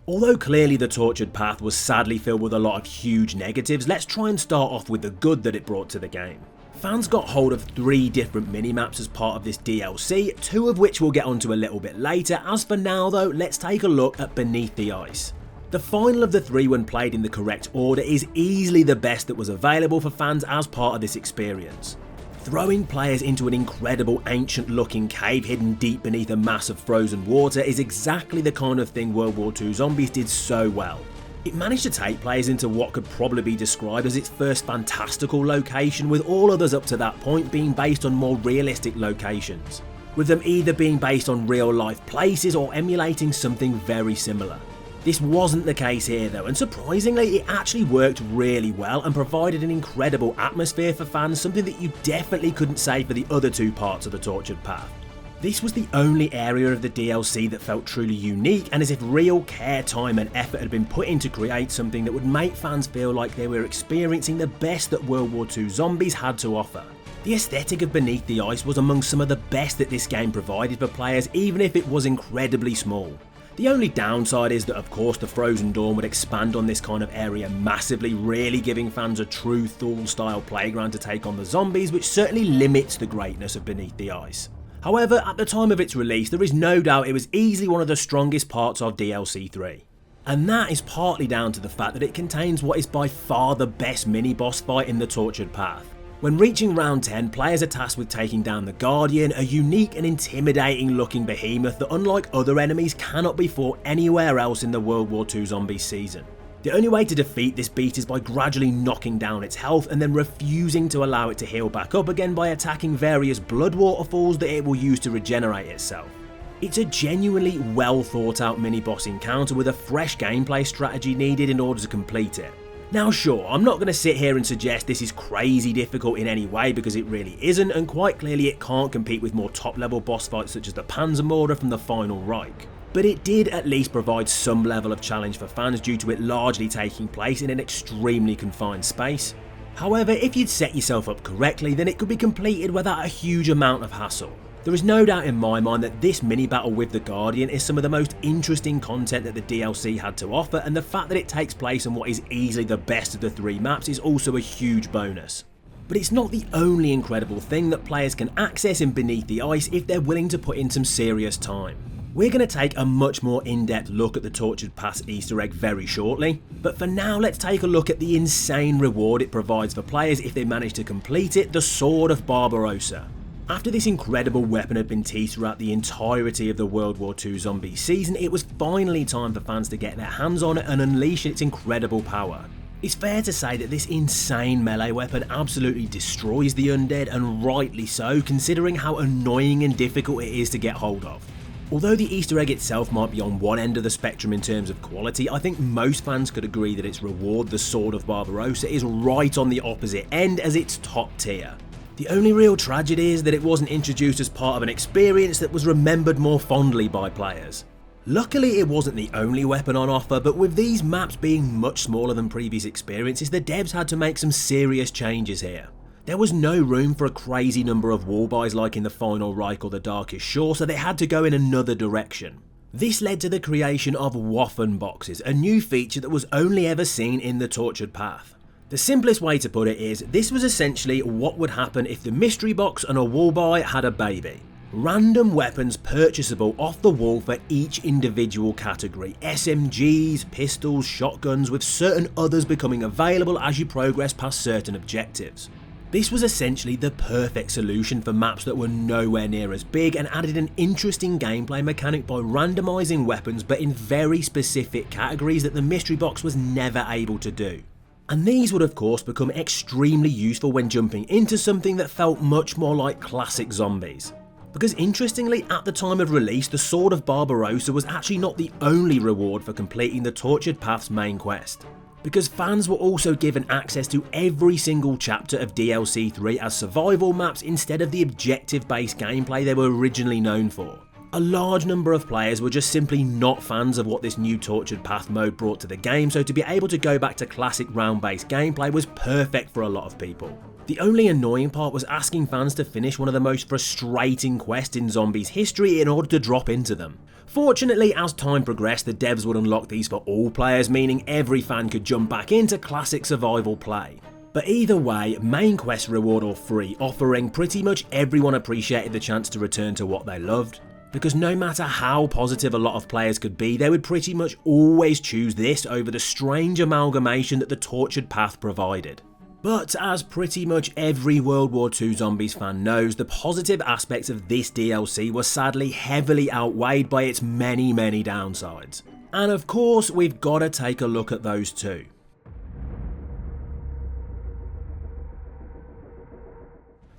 Although clearly the Tortured Path was sadly filled with a lot of huge negatives, let's try and start off with the good that it brought to the game. Fans got hold of 3 different minimaps as part of this DLC, 2 of which we'll get onto a little bit later. As for now though, let's take a look at Beneath the Ice. The final of the 3 when played in the correct order is easily the best that was available for fans as part of this experience. Throwing players into an incredible ancient looking cave hidden deep beneath a mass of frozen water is exactly the kind of thing World War II Zombies did so well. It managed to take players into what could probably be described as its first fantastical location, with all others up to that point being based on more realistic locations, with them either being based on real life places or emulating something very similar. This wasn't the case here though, and surprisingly it actually worked really well and provided an incredible atmosphere for fans, something that you definitely couldn't say for the other 2 parts of the Tortured Path. This was the only area of the DLC that felt truly unique, and as if real care, time and effort had been put in to create something that would make fans feel like they were experiencing the best that World War II Zombies had to offer. The aesthetic of Beneath the Ice was among some of the best that this game provided for players, even if it was incredibly small. The only downside is that of course the Frozen Dawn would expand on this kind of area massively, really giving fans a true Thule style playground to take on the zombies, which certainly limits the greatness of Beneath the Ice. However, at the time of its release, there is no doubt it was easily one of the strongest parts of DLC 3. And that is partly down to the fact that it contains what is by far the best mini-boss fight in the Tortured Path. When reaching round 10, players are tasked with taking down the Guardian, a unique and intimidating looking behemoth that unlike other enemies cannot be fought anywhere else in the World War II Zombies season. The only way to defeat this beast is by gradually knocking down its health and then refusing to allow it to heal back up again by attacking various blood waterfalls that it will use to regenerate itself. It's a genuinely well thought out mini boss encounter with a fresh gameplay strategy needed in order to complete it. Now sure, I'm not going to sit here and suggest this is crazy difficult in any way, because it really isn't, and quite clearly it can't compete with more top level boss fights such as the Panzermorder from the final Reich. But it did at least provide some level of challenge for fans due to it largely taking place in an extremely confined space. However, if you'd set yourself up correctly, then it could be completed without a huge amount of hassle. There is no doubt in my mind that this mini battle with the Guardian is some of the most interesting content that the DLC had to offer, and the fact that it takes place on what is easily the best of the 3 maps is also a huge bonus. But it's not the only incredible thing that players can access in Beneath the Ice if they're willing to put in some serious time. We're going to take a much more in-depth look at the Tortured Paths Easter egg very shortly, but for now let's take a look at the insane reward it provides for players if they manage to complete it, the Sword of Barbarossa. After this incredible weapon had been teased throughout the entirety of the World War II Zombies season, it was finally time for fans to get their hands on it and unleash its incredible power. It's fair to say that this insane melee weapon absolutely destroys the undead, and rightly so, considering how annoying and difficult it is to get hold of. Although the Easter egg itself might be on one end of the spectrum in terms of quality, I think most fans could agree that its reward, the Sword of Barbarossa, is right on the opposite end as its top tier. The only real tragedy is that it wasn't introduced as part of an experience that was remembered more fondly by players. Luckily it wasn't the only weapon on offer, but with these maps being much smaller than previous experiences, the devs had to make some serious changes here. There was no room for a crazy number of wall buys like in the final Reich or the Darkest Shore, so they had to go in another direction. This led to the creation of Waffen boxes, a new feature that was only ever seen in the Tortured Path. The simplest way to put it is, this was essentially what would happen if the mystery box and a wall buy had a baby. Random weapons purchasable off the wall for each individual category, SMGs, pistols, shotguns, with certain others becoming available as you progress past certain objectives. This was essentially the perfect solution for maps that were nowhere near as big, and added an interesting gameplay mechanic by randomising weapons but in very specific categories that the mystery box was never able to do. And these would of course become extremely useful when jumping into something that felt much more like classic zombies. Because interestingly, at the time of release, the Sword of Barbarossa was actually not the only reward for completing the Tortured Path's main quest. Because fans were also given access to every single chapter of DLC 3 as survival maps instead of the objective-based gameplay they were originally known for. A large number of players were just simply not fans of what this new Tortured Path mode brought to the game, so to be able to go back to classic round-based gameplay was perfect for a lot of people. The only annoying part was asking fans to finish one of the most frustrating quests in Zombies history in order to drop into them. Fortunately, as time progressed, the devs would unlock these for all players, meaning every fan could jump back into classic survival play. But either way, main quest reward or free, offering pretty much everyone appreciated the chance to return to what they loved. Because no matter how positive a lot of players could be, they would pretty much always choose this over the strange amalgamation that the Tortured Path provided. But as pretty much every World War II Zombies fan knows, the positive aspects of this DLC were sadly heavily outweighed by its many downsides. And of course, we've got to take a look at those too.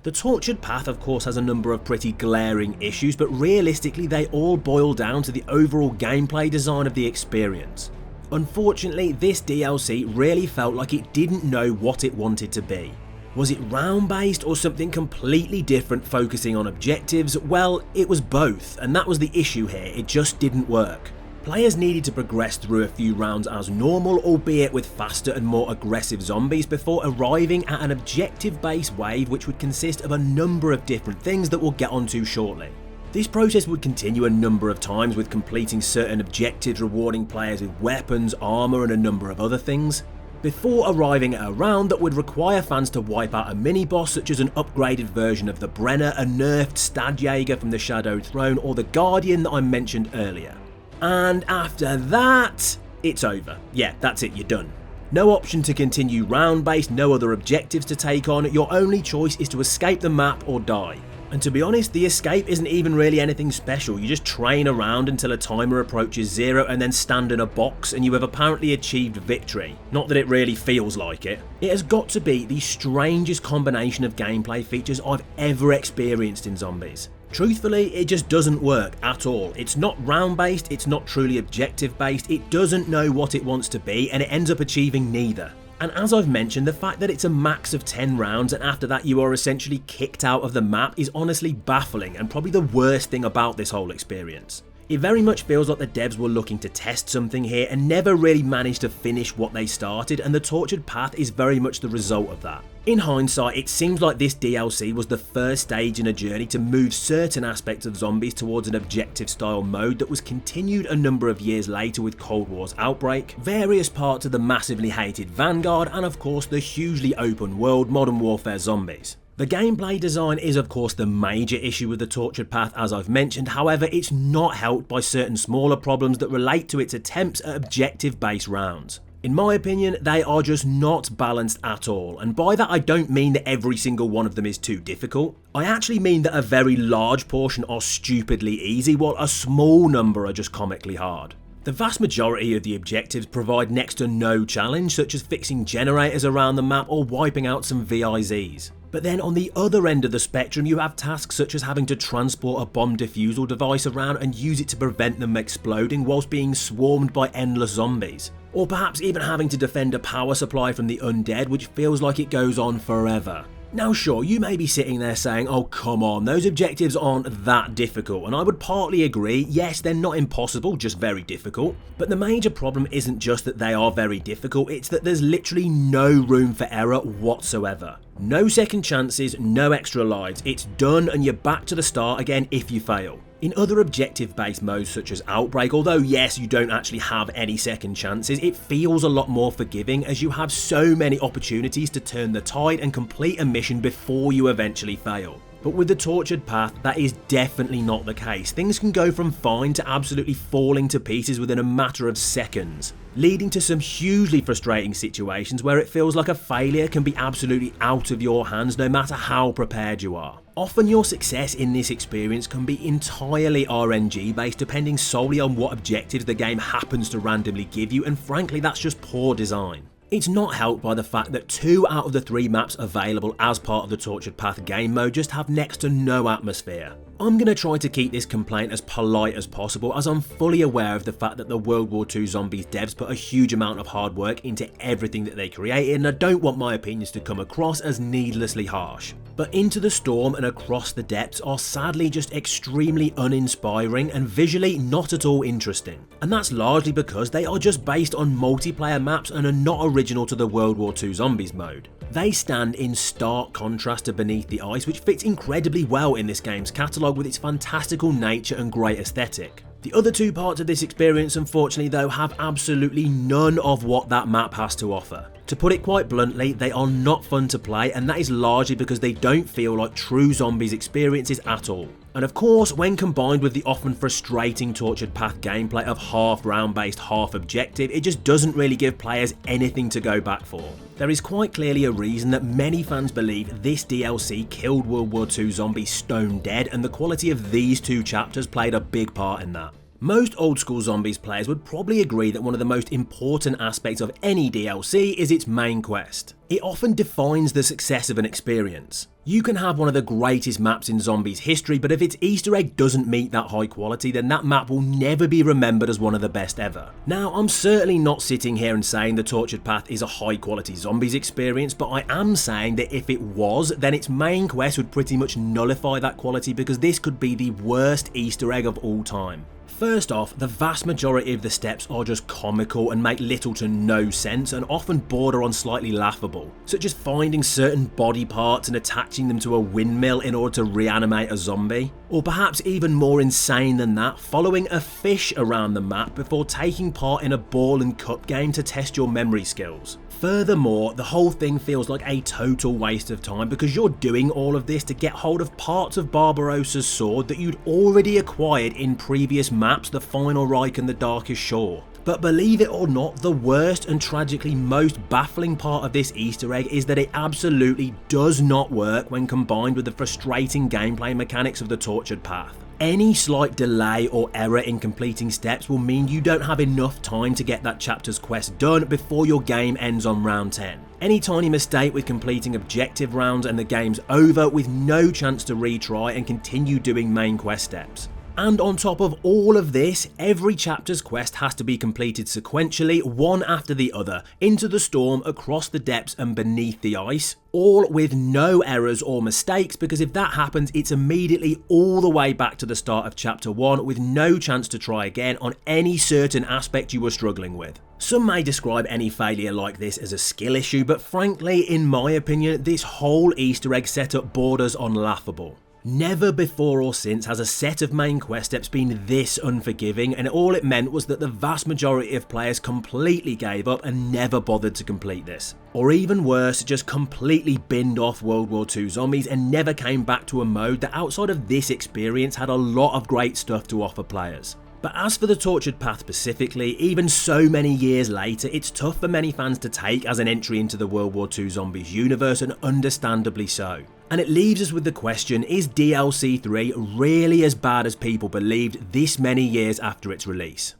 The Tortured Path of course has a number of pretty glaring issues, but realistically they all boil down to the overall gameplay design of the experience. Unfortunately, this DLC really felt like it didn't know what it wanted to be. Was it round based or something completely different focusing on objectives? Well, it was both, and that was the issue here, it just didn't work. Players needed to progress through a few rounds as normal, albeit with faster and more aggressive zombies, before arriving at an objective-based wave which would consist of a number of different things that we'll get onto shortly. This process would continue a number of times, with completing certain objectives rewarding players with weapons, armour and a number of other things, before arriving at a round that would require fans to wipe out a mini-boss such as an upgraded version of the Brenner, a nerfed Stad Jaeger from the Shadowed Throne, or the Guardian that I mentioned earlier. And after that, it's over. Yeah, that's it, you're done. No option to continue round based, no other objectives to take on, your only choice is to escape the map or die. And to be honest, the escape isn't even really anything special, you just train around until a timer approaches 0 and then stand in a box and you have apparently achieved victory. Not that it really feels like it. It has got to be the strangest combination of gameplay features I've ever experienced in Zombies. Truthfully, it just doesn't work at all. It's not round based, it's not truly objective based, it doesn't know what it wants to be, and it ends up achieving neither. And as I've mentioned, the fact that it's a max of 10 rounds and after that you are essentially kicked out of the map is honestly baffling and probably the worst thing about this whole experience. It very much feels like the devs were looking to test something here and never really managed to finish what they started, and the Tortured Path is very much the result of that. In hindsight, it seems like this DLC was the first stage in a journey to move certain aspects of Zombies towards an objective style mode that was continued a number of years later with Cold War's Outbreak, various parts of the massively hated Vanguard, and of course the hugely open world Modern Warfare Zombies. The gameplay design is of course the major issue with the Tortured Path, as I've mentioned. However, it's not helped by certain smaller problems that relate to its attempts at objective based rounds. In my opinion, they are just not balanced at all, and by that I don't mean that every single one of them is too difficult. I actually mean that a very large portion are stupidly easy, while a small number are just comically hard. The vast majority of the objectives provide next to no challenge, such as fixing generators around the map or wiping out some VIZs. But then on the other end of the spectrum, you have tasks such as having to transport a bomb defusal device around and use it to prevent them exploding whilst being swarmed by endless zombies. Or perhaps even having to defend a power supply from the undead, which feels like it goes on forever. Now sure, you may be sitting there saying, oh come on, those objectives aren't that difficult, and I would partly agree. Yes, they're not impossible, just very difficult. But the major problem isn't just that they are very difficult, it's that there's literally no room for error whatsoever. No second chances, no extra lives, it's done and you're back to the start again if you fail. In other objective-based modes such as Outbreak, although yes, you don't actually have any second chances, it feels a lot more forgiving as you have so many opportunities to turn the tide and complete a mission before you eventually fail. But with the Tortured Path, that is definitely not the case. Things can go from fine to absolutely falling to pieces within a matter of seconds, leading to some hugely frustrating situations where it feels like a failure can be absolutely out of your hands no matter how prepared you are. Often your success in this experience can be entirely RNG based, depending solely on what objectives the game happens to randomly give you, and frankly that's just poor design. It's not helped by the fact that 2 out of the 3 maps available as part of the Tortured Path game mode just have next to no atmosphere. I'm going to try to keep this complaint as polite as possible, as I'm fully aware of the fact that the World War II Zombies devs put a huge amount of hard work into everything that they created, and I don't want my opinions to come across as needlessly harsh. But Into the Storm and Across the Depths are sadly just extremely uninspiring and visually not at all interesting. And that's largely because they are just based on multiplayer maps and are not original to the World War II Zombies mode. They stand in stark contrast to Beneath the Ice, which fits incredibly well in this game's catalogue with its fantastical nature and great aesthetic. The other 2 parts of this experience, unfortunately though, have absolutely none of what that map has to offer. To put it quite bluntly, they are not fun to play, and that is largely because they don't feel like true Zombies experiences at all. And of course, when combined with the often frustrating Tortured Path gameplay of half round based, half objective, it just doesn't really give players anything to go back for. There is quite clearly a reason that many fans believe this DLC killed World War II Zombies stone dead, and the quality of these 2 chapters played a big part in that. Most old school Zombies players would probably agree that one of the most important aspects of any DLC is its main quest. It often defines the success of an experience. You can have one of the greatest maps in Zombies history, but if its Easter egg doesn't meet that high quality, then that map will never be remembered as one of the best ever. Now, I'm certainly not sitting here and saying the Tortured Path is a high quality Zombies experience, but I am saying that if it was, then its main quest would pretty much nullify that quality, because this could be the worst Easter egg of all time. First off, the vast majority of the steps are just comical and make little to no sense, and often border on slightly laughable, such as finding certain body parts and attaching them to a windmill in order to reanimate a zombie. Or perhaps even more insane than that, following a fish around the map before taking part in a ball and cup game to test your memory skills. Furthermore, the whole thing feels like a total waste of time, because you're doing all of this to get hold of parts of Barbarossa's sword that you'd already acquired in previous maps, the Final Reich and the Darkest Shore. But believe it or not, the worst and tragically most baffling part of this Easter egg is that it absolutely does not work when combined with the frustrating gameplay mechanics of the Tortured Path. Any slight delay or error in completing steps will mean you don't have enough time to get that chapter's quest done before your game ends on round 10. Any tiny mistake with completing objective rounds and the game's over with no chance to retry and continue doing main quest steps. And on top of all of this, every chapter's quest has to be completed sequentially, one after the other, into the storm, across the depths and beneath the ice, all with no errors or mistakes, because if that happens, it's immediately all the way back to the start of chapter 1 with no chance to try again on any certain aspect you were struggling with. Some may describe any failure like this as a skill issue, but frankly, in my opinion, this whole Easter egg setup borders on laughable. Never before or since has a set of main quest steps been this unforgiving, and all it meant was that the vast majority of players completely gave up and never bothered to complete this. Or even worse, just completely binned off World War II Zombies and never came back to a mode that outside of this experience had a lot of great stuff to offer players. But as for the Tortured Path specifically, even so many years later, it's tough for many fans to take as an entry into the World War II Zombies universe, and understandably so. And it leaves us with the question, is DLC 3 really as bad as people believed this many years after its release?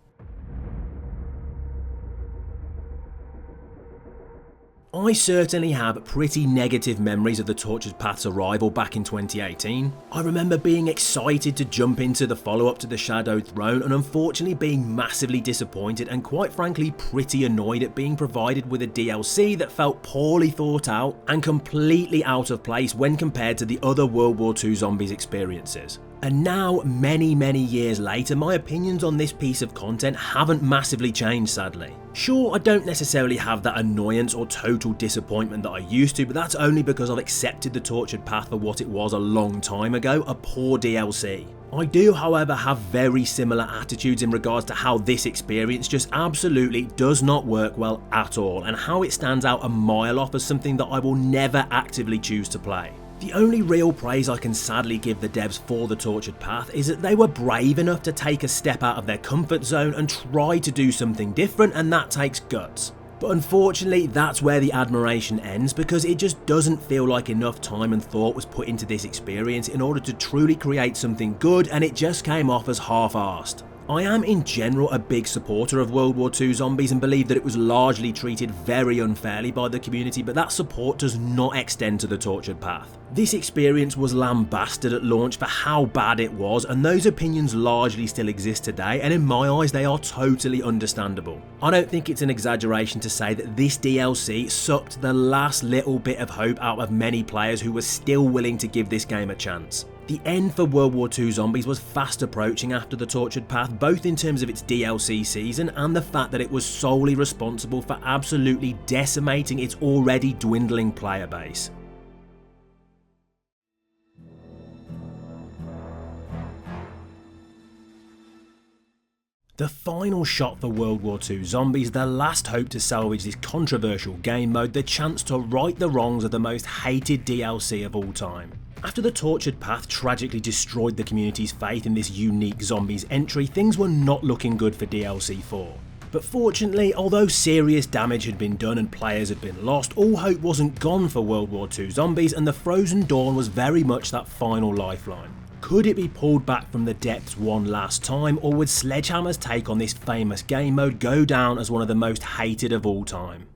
I certainly have pretty negative memories of the Tortured Path's arrival back in 2018. I remember being excited to jump into the follow-up to the Shadowed Throne, and unfortunately being massively disappointed and quite frankly pretty annoyed at being provided with a DLC that felt poorly thought out and completely out of place when compared to the other World War II Zombies experiences. And now, many years later, my opinions on this piece of content haven't massively changed, sadly. Sure, I don't necessarily have that annoyance or total disappointment that I used to, but that's only because I've accepted the Tortured Path for what it was a long time ago, a poor DLC. I do, however, have very similar attitudes in regards to how this experience just absolutely does not work well at all, and how it stands out a mile off as something that I will never actively choose to play. The only real praise I can sadly give the devs for the Tortured Path is that they were brave enough to take a step out of their comfort zone and try to do something different, and that takes guts. But unfortunately, that's where the admiration ends, because it just doesn't feel like enough time and thought was put into this experience in order to truly create something good, and it just came off as half-arsed. I am in general a big supporter of World War II Zombies and believe that it was largely treated very unfairly by the community, but that support does not extend to the Tortured Path. This experience was lambasted at launch for how bad it was, and those opinions largely still exist today, and in my eyes they are totally understandable. I don't think it's an exaggeration to say that this DLC sucked the last little bit of hope out of many players who were still willing to give this game a chance. The end for World War II Zombies was fast approaching after the Tortured Path, both in terms of its DLC season and the fact that it was solely responsible for absolutely decimating its already dwindling player base. The final shot for World War II Zombies, the last hope to salvage this controversial game mode, the chance to right the wrongs of the most hated DLC of all time. After the Tortured Path tragically destroyed the community's faith in this unique Zombies entry, things were not looking good for DLC 4. But fortunately, although serious damage had been done and players had been lost, all hope wasn't gone for World War II Zombies, and the Frozen Dawn was very much that final lifeline. Could it be pulled back from the depths one last time, or would Sledgehammer's take on this famous game mode go down as one of the most hated of all time?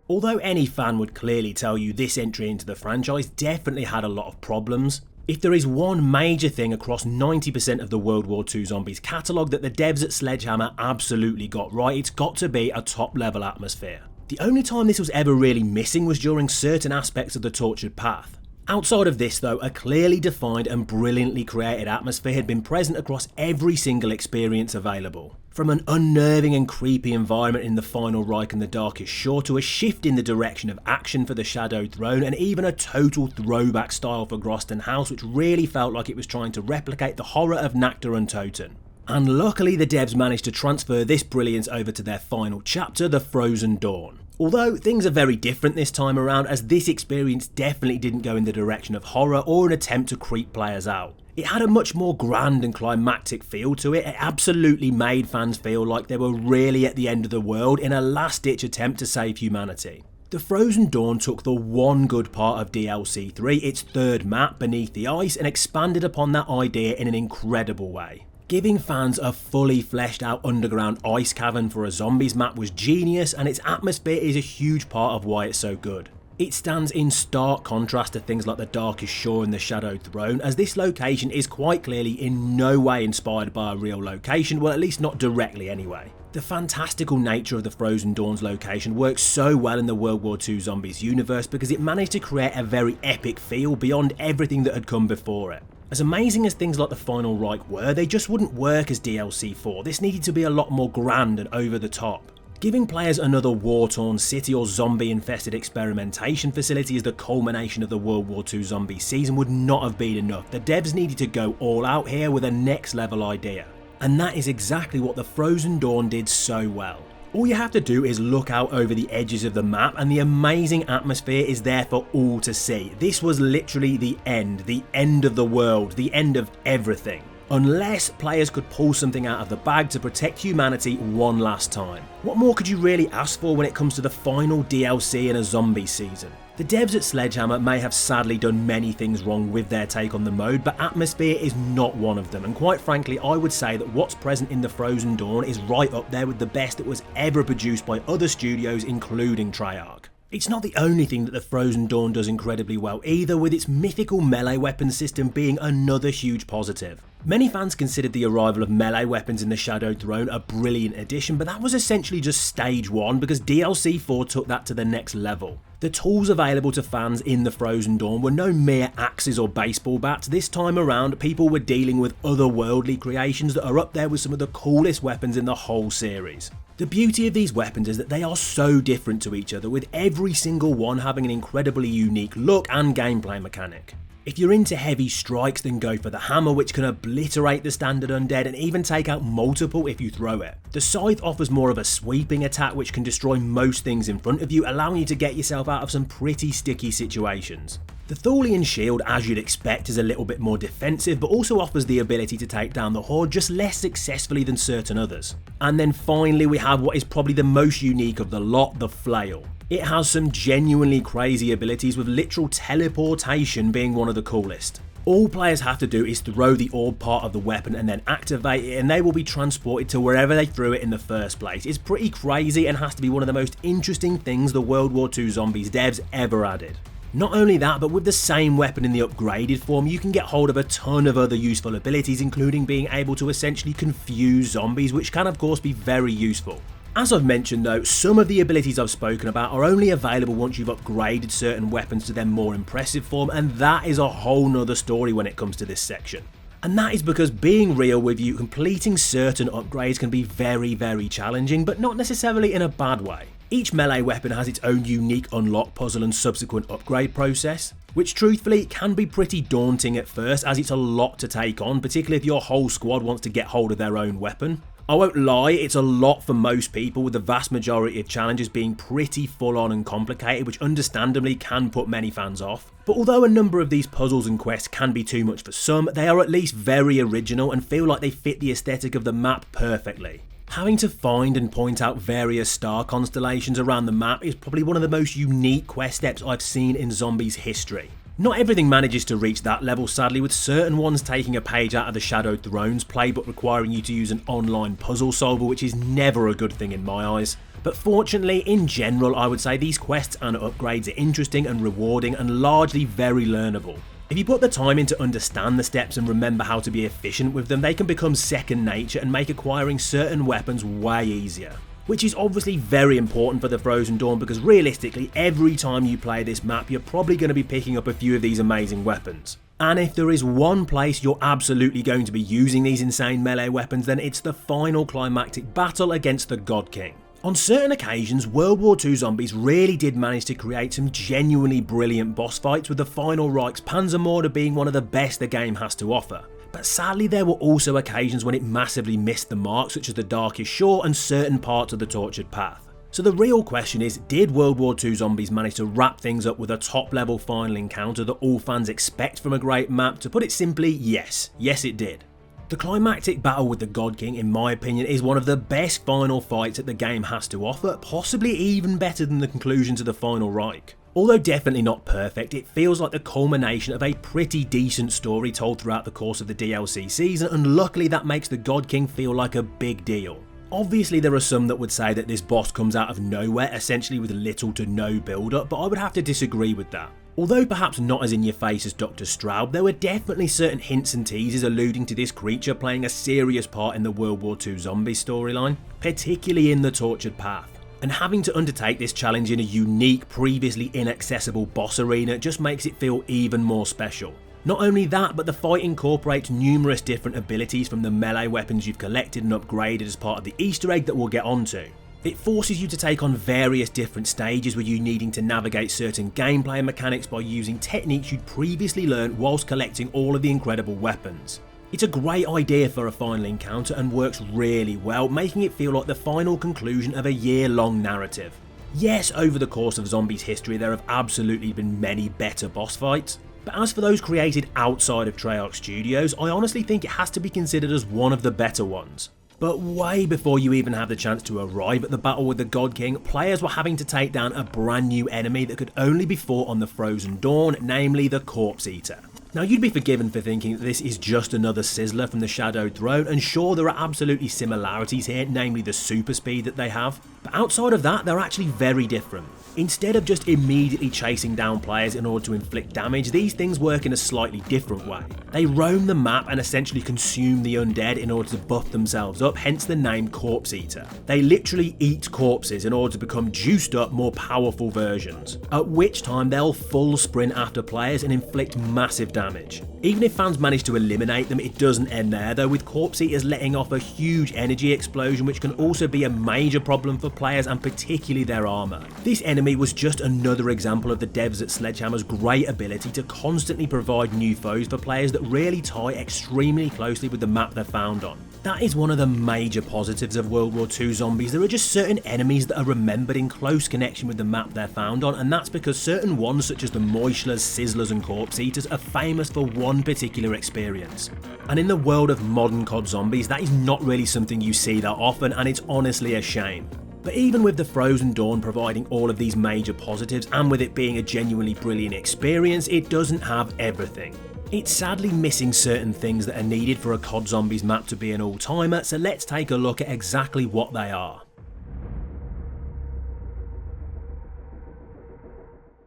Although any fan would clearly tell you this entry into the franchise definitely had a lot of problems, if there is one major thing across 90% of the World War II Zombies catalogue that the devs at Sledgehammer absolutely got right, it's got to be a top level atmosphere. The only time this was ever really missing was during certain aspects of the Tortured Path. Outside of this though, a clearly defined and brilliantly created atmosphere had been present across every single experience available. From an unnerving and creepy environment in the final Reich and the Darkest Shore, to a shift in the direction of action for the Shadowed Throne, and even a total throwback style for Groston House, which really felt like it was trying to replicate the horror of Nakta and Toten. And luckily the devs managed to transfer this brilliance over to their final chapter, the Frozen Dawn. Although things are very different this time around, as this experience definitely didn't go in the direction of horror or an attempt to creep players out. It had a much more grand and climactic feel to it. It absolutely made fans feel like they were really at the end of the world in a last-ditch attempt to save humanity. The Frozen Dawn took the one good part of DLC 3, its third map, Beneath the Ice, and expanded upon that idea in an incredible way. Giving fans a fully fleshed out underground ice cavern for a Zombies map was genius, and its atmosphere is a huge part of why it's so good. It stands in stark contrast to things like the Darkest Shore and the Shadowed Throne, as this location is quite clearly in no way inspired by a real location, well at least not directly anyway. The fantastical nature of the Frozen Dawn's location works so well in the World War II Zombies universe because it managed to create a very epic feel beyond everything that had come before it. As amazing as things like the Final Reich were, they just wouldn't work as DLC 4, this needed to be a lot more grand and over the top. Giving players another war-torn city or zombie-infested experimentation facility as the culmination of the World War II Zombies season would not have been enough. The devs needed to go all out here with a next level idea. And that is exactly what the Frozen Dawn did so well. All you have to do is look out over the edges of the map and the amazing atmosphere is there for all to see. This was literally the end of the world, the end of everything. Unless players could pull something out of the bag to protect humanity one last time. What more could you really ask for when it comes to the final DLC in a zombie season? The devs at Sledgehammer may have sadly done many things wrong with their take on the mode, but atmosphere is not one of them, and quite frankly I would say that what's present in the Frozen Dawn is right up there with the best that was ever produced by other studios including Treyarch. It's not the only thing that the Frozen Dawn does incredibly well either, with its mythical melee weapon system being another huge positive. Many fans considered the arrival of melee weapons in the Shadowed Throne a brilliant addition, but that was essentially just stage 1 because DLC 4 took that to the next level. The tools available to fans in the Frozen Dawn were no mere axes or baseball bats. This time around, people were dealing with otherworldly creations that are up there with some of the coolest weapons in the whole series. The beauty of these weapons is that they are so different to each other, with every single one having an incredibly unique look and gameplay mechanic. If you're into heavy strikes, then go for the hammer, which can obliterate the standard undead and even take out multiple if you throw it. The scythe offers more of a sweeping attack which can destroy most things in front of you, allowing you to get yourself out of some pretty sticky situations. The Thulian shield, as you'd expect, is a little bit more defensive, but also offers the ability to take down the horde just less successfully than certain others. And then finally we have what is probably the most unique of the lot, the flail. It has some genuinely crazy abilities, with literal teleportation being one of the coolest. All players have to do is throw the orb part of the weapon and then activate it, and they will be transported to wherever they threw it in the first place. It's pretty crazy and has to be one of the most interesting things the World War II Zombies devs ever added. Not only that, but with the same weapon in the upgraded form, you can get hold of a ton of other useful abilities, including being able to essentially confuse zombies, which can of course be very useful. As I've mentioned though, some of the abilities I've spoken about are only available once you've upgraded certain weapons to their more impressive form, and that is a whole nother story when it comes to this section. And that is because, being real with you, completing certain upgrades can be very challenging, but not necessarily in a bad way. Each melee weapon has its own unique unlock puzzle and subsequent upgrade process, which truthfully can be pretty daunting at first, as it's a lot to take on, particularly if your whole squad wants to get hold of their own weapon. I won't lie, it's a lot for most people, with the vast majority of challenges being pretty full on and complicated, which understandably can put many fans off. But although a number of these puzzles and quests can be too much for some, they are at least very original and feel like they fit the aesthetic of the map perfectly. Having to find and point out various star constellations around the map is probably one of the most unique quest steps I've seen in Zombies history. Not everything manages to reach that level sadly, with certain ones taking a page out of the Shadowed Throne's playbook requiring you to use an online puzzle solver, which is never a good thing in my eyes. But fortunately, in general, I would say these quests and upgrades are interesting and rewarding and largely very learnable. If you put the time in to understand the steps and remember how to be efficient with them, they can become second nature and make acquiring certain weapons way easier. Which is obviously very important for the Frozen Dawn, because realistically every time you play this map you're probably going to be picking up a few of these amazing weapons. And if there is one place you're absolutely going to be using these insane melee weapons, then it's the final climactic battle against the God King. On certain occasions, World War II Zombies really did manage to create some genuinely brilliant boss fights, with the Final Reich's Panzermorder being one of the best the game has to offer. But sadly there were also occasions when it massively missed the mark, such as the Darkest Shore and certain parts of the Tortured Path. So the real question is, did World War II Zombies manage to wrap things up with a top level final encounter that all fans expect from a great map? To put it simply, yes it did. The climactic battle with the God King, in my opinion, is one of the best final fights that the game has to offer, possibly even better than the conclusion to the Final Reich. Although definitely not perfect, it feels like the culmination of a pretty decent story told throughout the course of the DLC season, and luckily that makes the God King feel like a big deal. Obviously there are some that would say that this boss comes out of nowhere, essentially with little to no build up, but I would have to disagree with that. Although perhaps not as in your face as Dr. Straub, there were definitely certain hints and teases alluding to this creature playing a serious part in the World War II Zombies storyline, particularly in the Tortured Path. And having to undertake this challenge in a unique, previously inaccessible boss arena just makes it feel even more special. Not only that, but the fight incorporates numerous different abilities from the melee weapons you've collected and upgraded as part of the Easter egg that we'll get onto. It forces you to take on various different stages where you're needing to navigate certain gameplay mechanics by using techniques you'd previously learned whilst collecting all of the incredible weapons. It's a great idea for a final encounter and works really well, making it feel like the final conclusion of a year-long narrative. Yes, over the course of Zombies history there have absolutely been many better boss fights, but as for those created outside of Treyarch Studios, I honestly think it has to be considered as one of the better ones. But way before you even have the chance to arrive at the battle with the God King, players were having to take down a brand new enemy that could only be fought on the Frozen Dawn, namely the Corpse Eater. Now you'd be forgiven for thinking that this is just another Sizzler from the Shadowed Throne, and sure there are absolutely similarities here, namely the super speed that they have, but outside of that they're actually very different. Instead of just immediately chasing down players in order to inflict damage, these things work in a slightly different way. They roam the map and essentially consume the undead in order to buff themselves up, hence the name Corpse Eater. They literally eat corpses in order to become juiced up, more powerful versions, at which time they'll full sprint after players and inflict massive damage. Even if fans manage to eliminate them, it doesn't end there though, with Corpse Eaters letting off a huge energy explosion which can also be a major problem for players and particularly their armour. This enemy was just another example of the devs at Sledgehammer's great ability to constantly provide new foes for players that really tie extremely closely with the map they're found on. That is one of the major positives of World War II Zombies. There are just certain enemies that are remembered in close connection with the map they're found on, and that's because certain ones such as the meuchlers, Sizzlers and Corpse Eaters are famous for one particular experience. And in the world of modern COD Zombies, that is not really something you see that often, and it's honestly a shame. But even with the Frozen Dawn providing all of these major positives, and with it being a genuinely brilliant experience, it doesn't have everything. It's sadly missing certain things that are needed for a COD Zombies map to be an all-timer, so let's take a look at exactly what they are.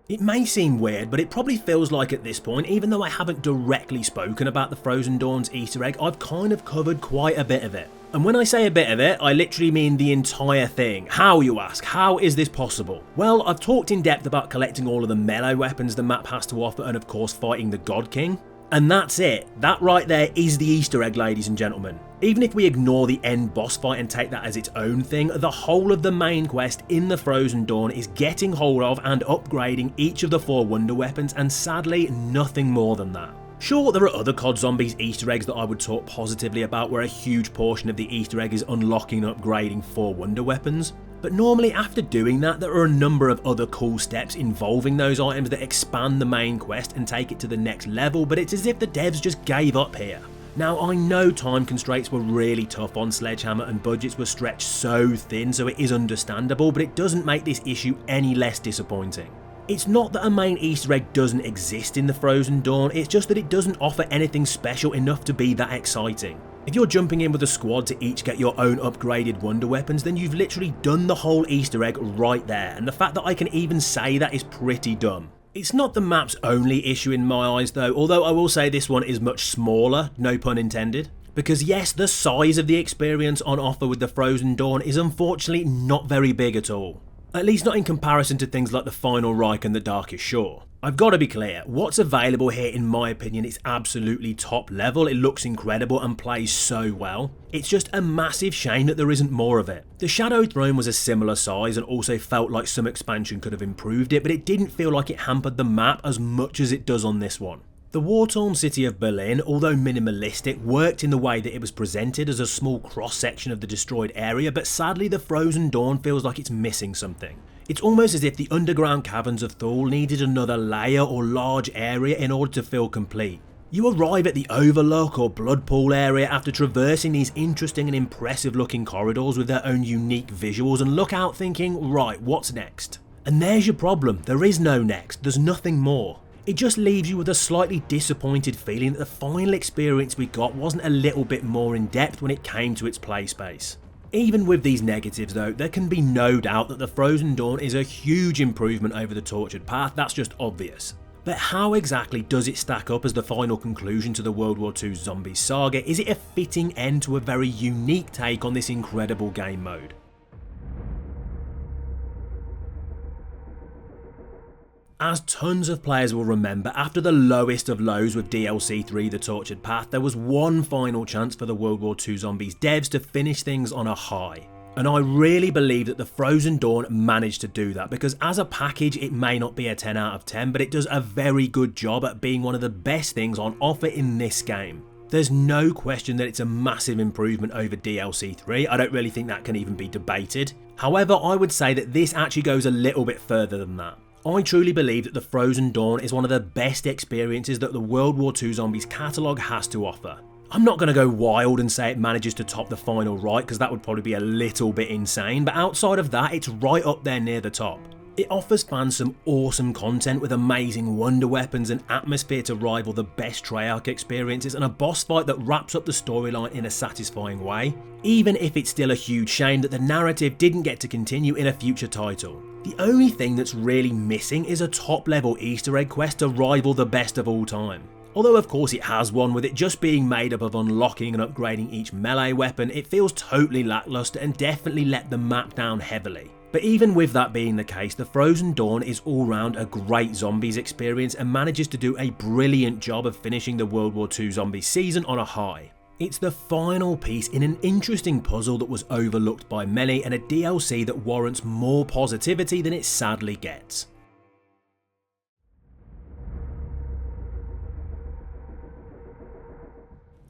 It may seem weird, but it probably feels like at this point, even though I haven't directly spoken about the Frozen Dawn's Easter egg, I've kind of covered quite a bit of it. And when I say a bit of it, I literally mean the entire thing. How, you ask? How is this possible? Well, I've talked in depth about collecting all of the melee weapons the map has to offer and of course fighting the God King. And that's it. That right there is the Easter egg, ladies and gentlemen. Even if we ignore the end boss fight and take that as its own thing, the whole of the main quest in the Frozen Dawn is getting hold of and upgrading each of the 4 wonder weapons, and sadly nothing more than that. Sure, there are other COD Zombies Easter eggs that I would talk positively about where a huge portion of the Easter egg is unlocking and upgrading 4 wonder weapons, but normally after doing that there are a number of other cool steps involving those items that expand the main quest and take it to the next level, but it's as if the devs just gave up here. Now I know time constraints were really tough on Sledgehammer and budgets were stretched so thin, so it is understandable, but it doesn't make this issue any less disappointing. It's not that a main Easter egg doesn't exist in the Frozen Dawn, it's just that it doesn't offer anything special enough to be that exciting. If you're jumping in with a squad to each get your own upgraded wonder weapons, then you've literally done the whole Easter egg right there, and the fact that I can even say that is pretty dumb. It's not the map's only issue in my eyes though, although I will say this one is much smaller, no pun intended. Because yes, the size of the experience on offer with the Frozen Dawn is unfortunately not very big at all. At least not in comparison to things like the Final Reich and the Darkest Shore. I've got to be clear, what's available here in my opinion is absolutely top level, it looks incredible and plays so well. It's just a massive shame that there isn't more of it. The Shadowed Throne was a similar size and also felt like some expansion could have improved it, but it didn't feel like it hampered the map as much as it does on this one. The war-torn city of Berlin, although minimalistic, worked in the way that it was presented as a small cross-section of the destroyed area, but sadly the Frozen Dawn feels like it's missing something. It's almost as if the underground caverns of Thule needed another layer or large area in order to feel complete. You arrive at the Overlook or Bloodpool area after traversing these interesting and impressive looking corridors with their own unique visuals and look out thinking, right, what's next? And there's your problem, there is no next, there's nothing more. It just leaves you with a slightly disappointed feeling that the final experience we got wasn't a little bit more in depth when it came to its play space. Even with these negatives though, there can be no doubt that the Frozen Dawn is a huge improvement over the Tortured Path, that's just obvious. But how exactly does it stack up as the final conclusion to the World War II Zombies saga? Is it a fitting end to a very unique take on this incredible game mode? As tons of players will remember, after the lowest of lows with DLC 3 The Tortured Path, there was one final chance for the World War II Zombies devs to finish things on a high. And I really believe that the Frozen Dawn managed to do that, because as a package it may not be a 10 out of 10, but it does a very good job at being one of the best things on offer in this game. There's no question that it's a massive improvement over DLC 3, I don't really think that can even be debated. However, I would say that this actually goes a little bit further than that. I truly believe that the Frozen Dawn is one of the best experiences that the World War II Zombies catalogue has to offer. I'm not going to go wild and say it manages to top the final Reich, because that would probably be a little bit insane, but outside of that it's right up there near the top. It offers fans some awesome content with amazing wonder weapons and atmosphere to rival the best Treyarch experiences, and a boss fight that wraps up the storyline in a satisfying way, even if it's still a huge shame that the narrative didn't get to continue in a future title. The only thing that's really missing is a top level Easter egg quest to rival the best of all time. Although of course it has one, with it just being made up of unlocking and upgrading each melee weapon, it feels totally lackluster and definitely let the map down heavily. But even with that being the case, the Frozen Dawn is all round a great Zombies experience and manages to do a brilliant job of finishing the World War II Zombies season on a high. It's the final piece in an interesting puzzle that was overlooked by many, and a DLC that warrants more positivity than it sadly gets.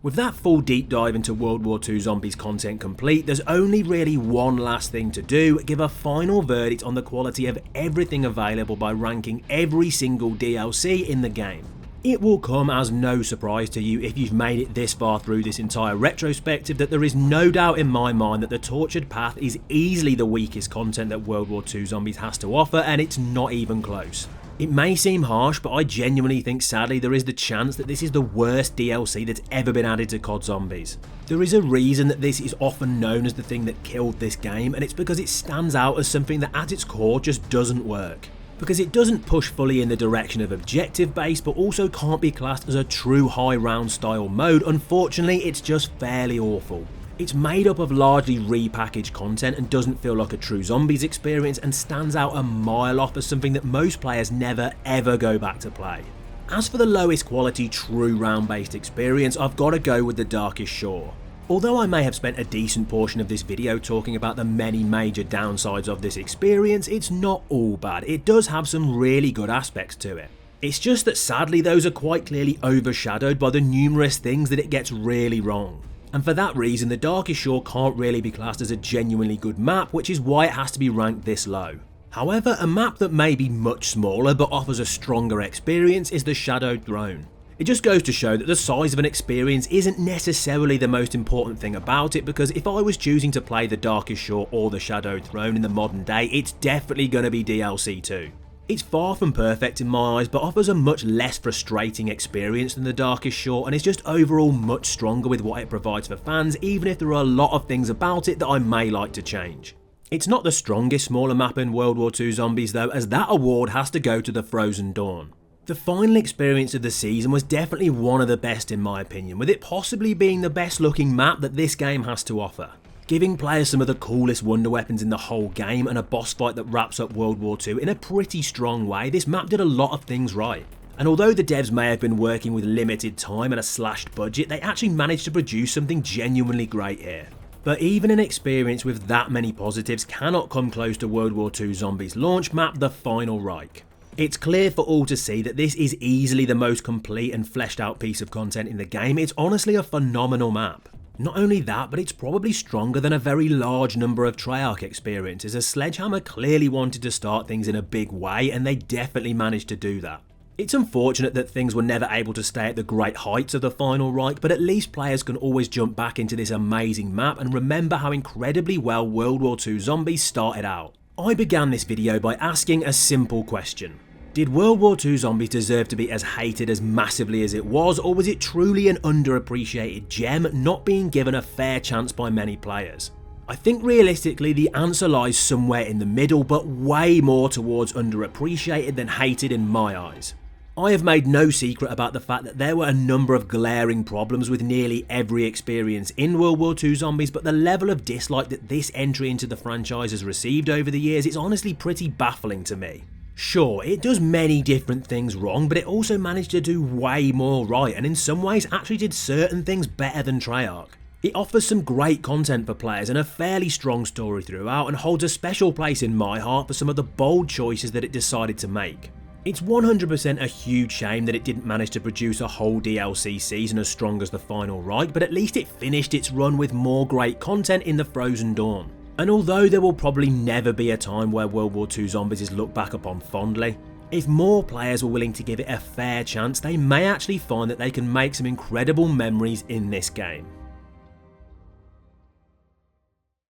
With that full deep dive into World War II Zombies content complete, there's only really one last thing to do: give a final verdict on the quality of everything available by ranking every single DLC in the game. It will come as no surprise to you if you've made it this far through this entire retrospective that there is no doubt in my mind that the Tortured Path is easily the weakest content that World War II Zombies has to offer, and it's not even close. It may seem harsh, but I genuinely think sadly there is the chance that this is the worst DLC that's ever been added to COD Zombies. There is a reason that this is often known as the thing that killed this game, and it's because it stands out as something that at its core just doesn't work. Because it doesn't push fully in the direction of objective based, but also can't be classed as a true high round style mode. Unfortunately, it's just fairly awful. It's made up of largely repackaged content and doesn't feel like a true Zombies experience, and stands out a mile off as something that most players never ever go back to play. As for the lowest quality true round based experience, I've got to go with the Darkest Shore. Although I may have spent a decent portion of this video talking about the many major downsides of this experience, it's not all bad. It does have some really good aspects to it. It's just that sadly those are quite clearly overshadowed by the numerous things that it gets really wrong. And for that reason, the Darkest Shore can't really be classed as a genuinely good map, which is why it has to be ranked this low. However, a map that may be much smaller but offers a stronger experience is the Shadowed Throne. It just goes to show that the size of an experience isn't necessarily the most important thing about it, because if I was choosing to play the Darkest Shore or the Shadowed Throne in the modern day, it's definitely going to be DLC 2. It's far from perfect in my eyes, but offers a much less frustrating experience than the Darkest Shore, and is just overall much stronger with what it provides for fans, even if there are a lot of things about it that I may like to change. It's not the strongest smaller map in World War II Zombies though, as that award has to go to the Frozen Dawn. The final experience of the season was definitely one of the best in my opinion, with it possibly being the best looking map that this game has to offer. Giving players some of the coolest wonder weapons in the whole game and a boss fight that wraps up World War II in a pretty strong way, this map did a lot of things right. And although the devs may have been working with limited time and a slashed budget, they actually managed to produce something genuinely great here. But even an experience with that many positives cannot come close to World War II Zombies' launch map, the Final Reich. It's clear for all to see that this is easily the most complete and fleshed out piece of content in the game. It's honestly a phenomenal map. Not only that, but it's probably stronger than a very large number of Treyarch experiences, as Sledgehammer clearly wanted to start things in a big way, and they definitely managed to do that. It's unfortunate that things were never able to stay at the great heights of the Final Reich, but at least players can always jump back into this amazing map and remember how incredibly well World War II Zombies started out. I began this video by asking a simple question. Did World War II Zombies deserve to be as hated as massively as it was, or was it truly an underappreciated gem not being given a fair chance by many players? I think realistically the answer lies somewhere in the middle, but way more towards underappreciated than hated in my eyes. I have made no secret about the fact that there were a number of glaring problems with nearly every experience in World War II Zombies, but the level of dislike that this entry into the franchise has received over the years is honestly pretty baffling to me. Sure, it does many different things wrong, but it also managed to do way more right, and in some ways actually did certain things better than Treyarch. It offers some great content for players and a fairly strong story throughout, and holds a special place in my heart for some of the bold choices that it decided to make. It's 100% a huge shame that it didn't manage to produce a whole DLC season as strong as the final Reich, but at least it finished its run with more great content in the Frozen Dawn. And although there will probably never be a time where World War II Zombies is looked back upon fondly, if more players were willing to give it a fair chance, they may actually find that they can make some incredible memories in this game.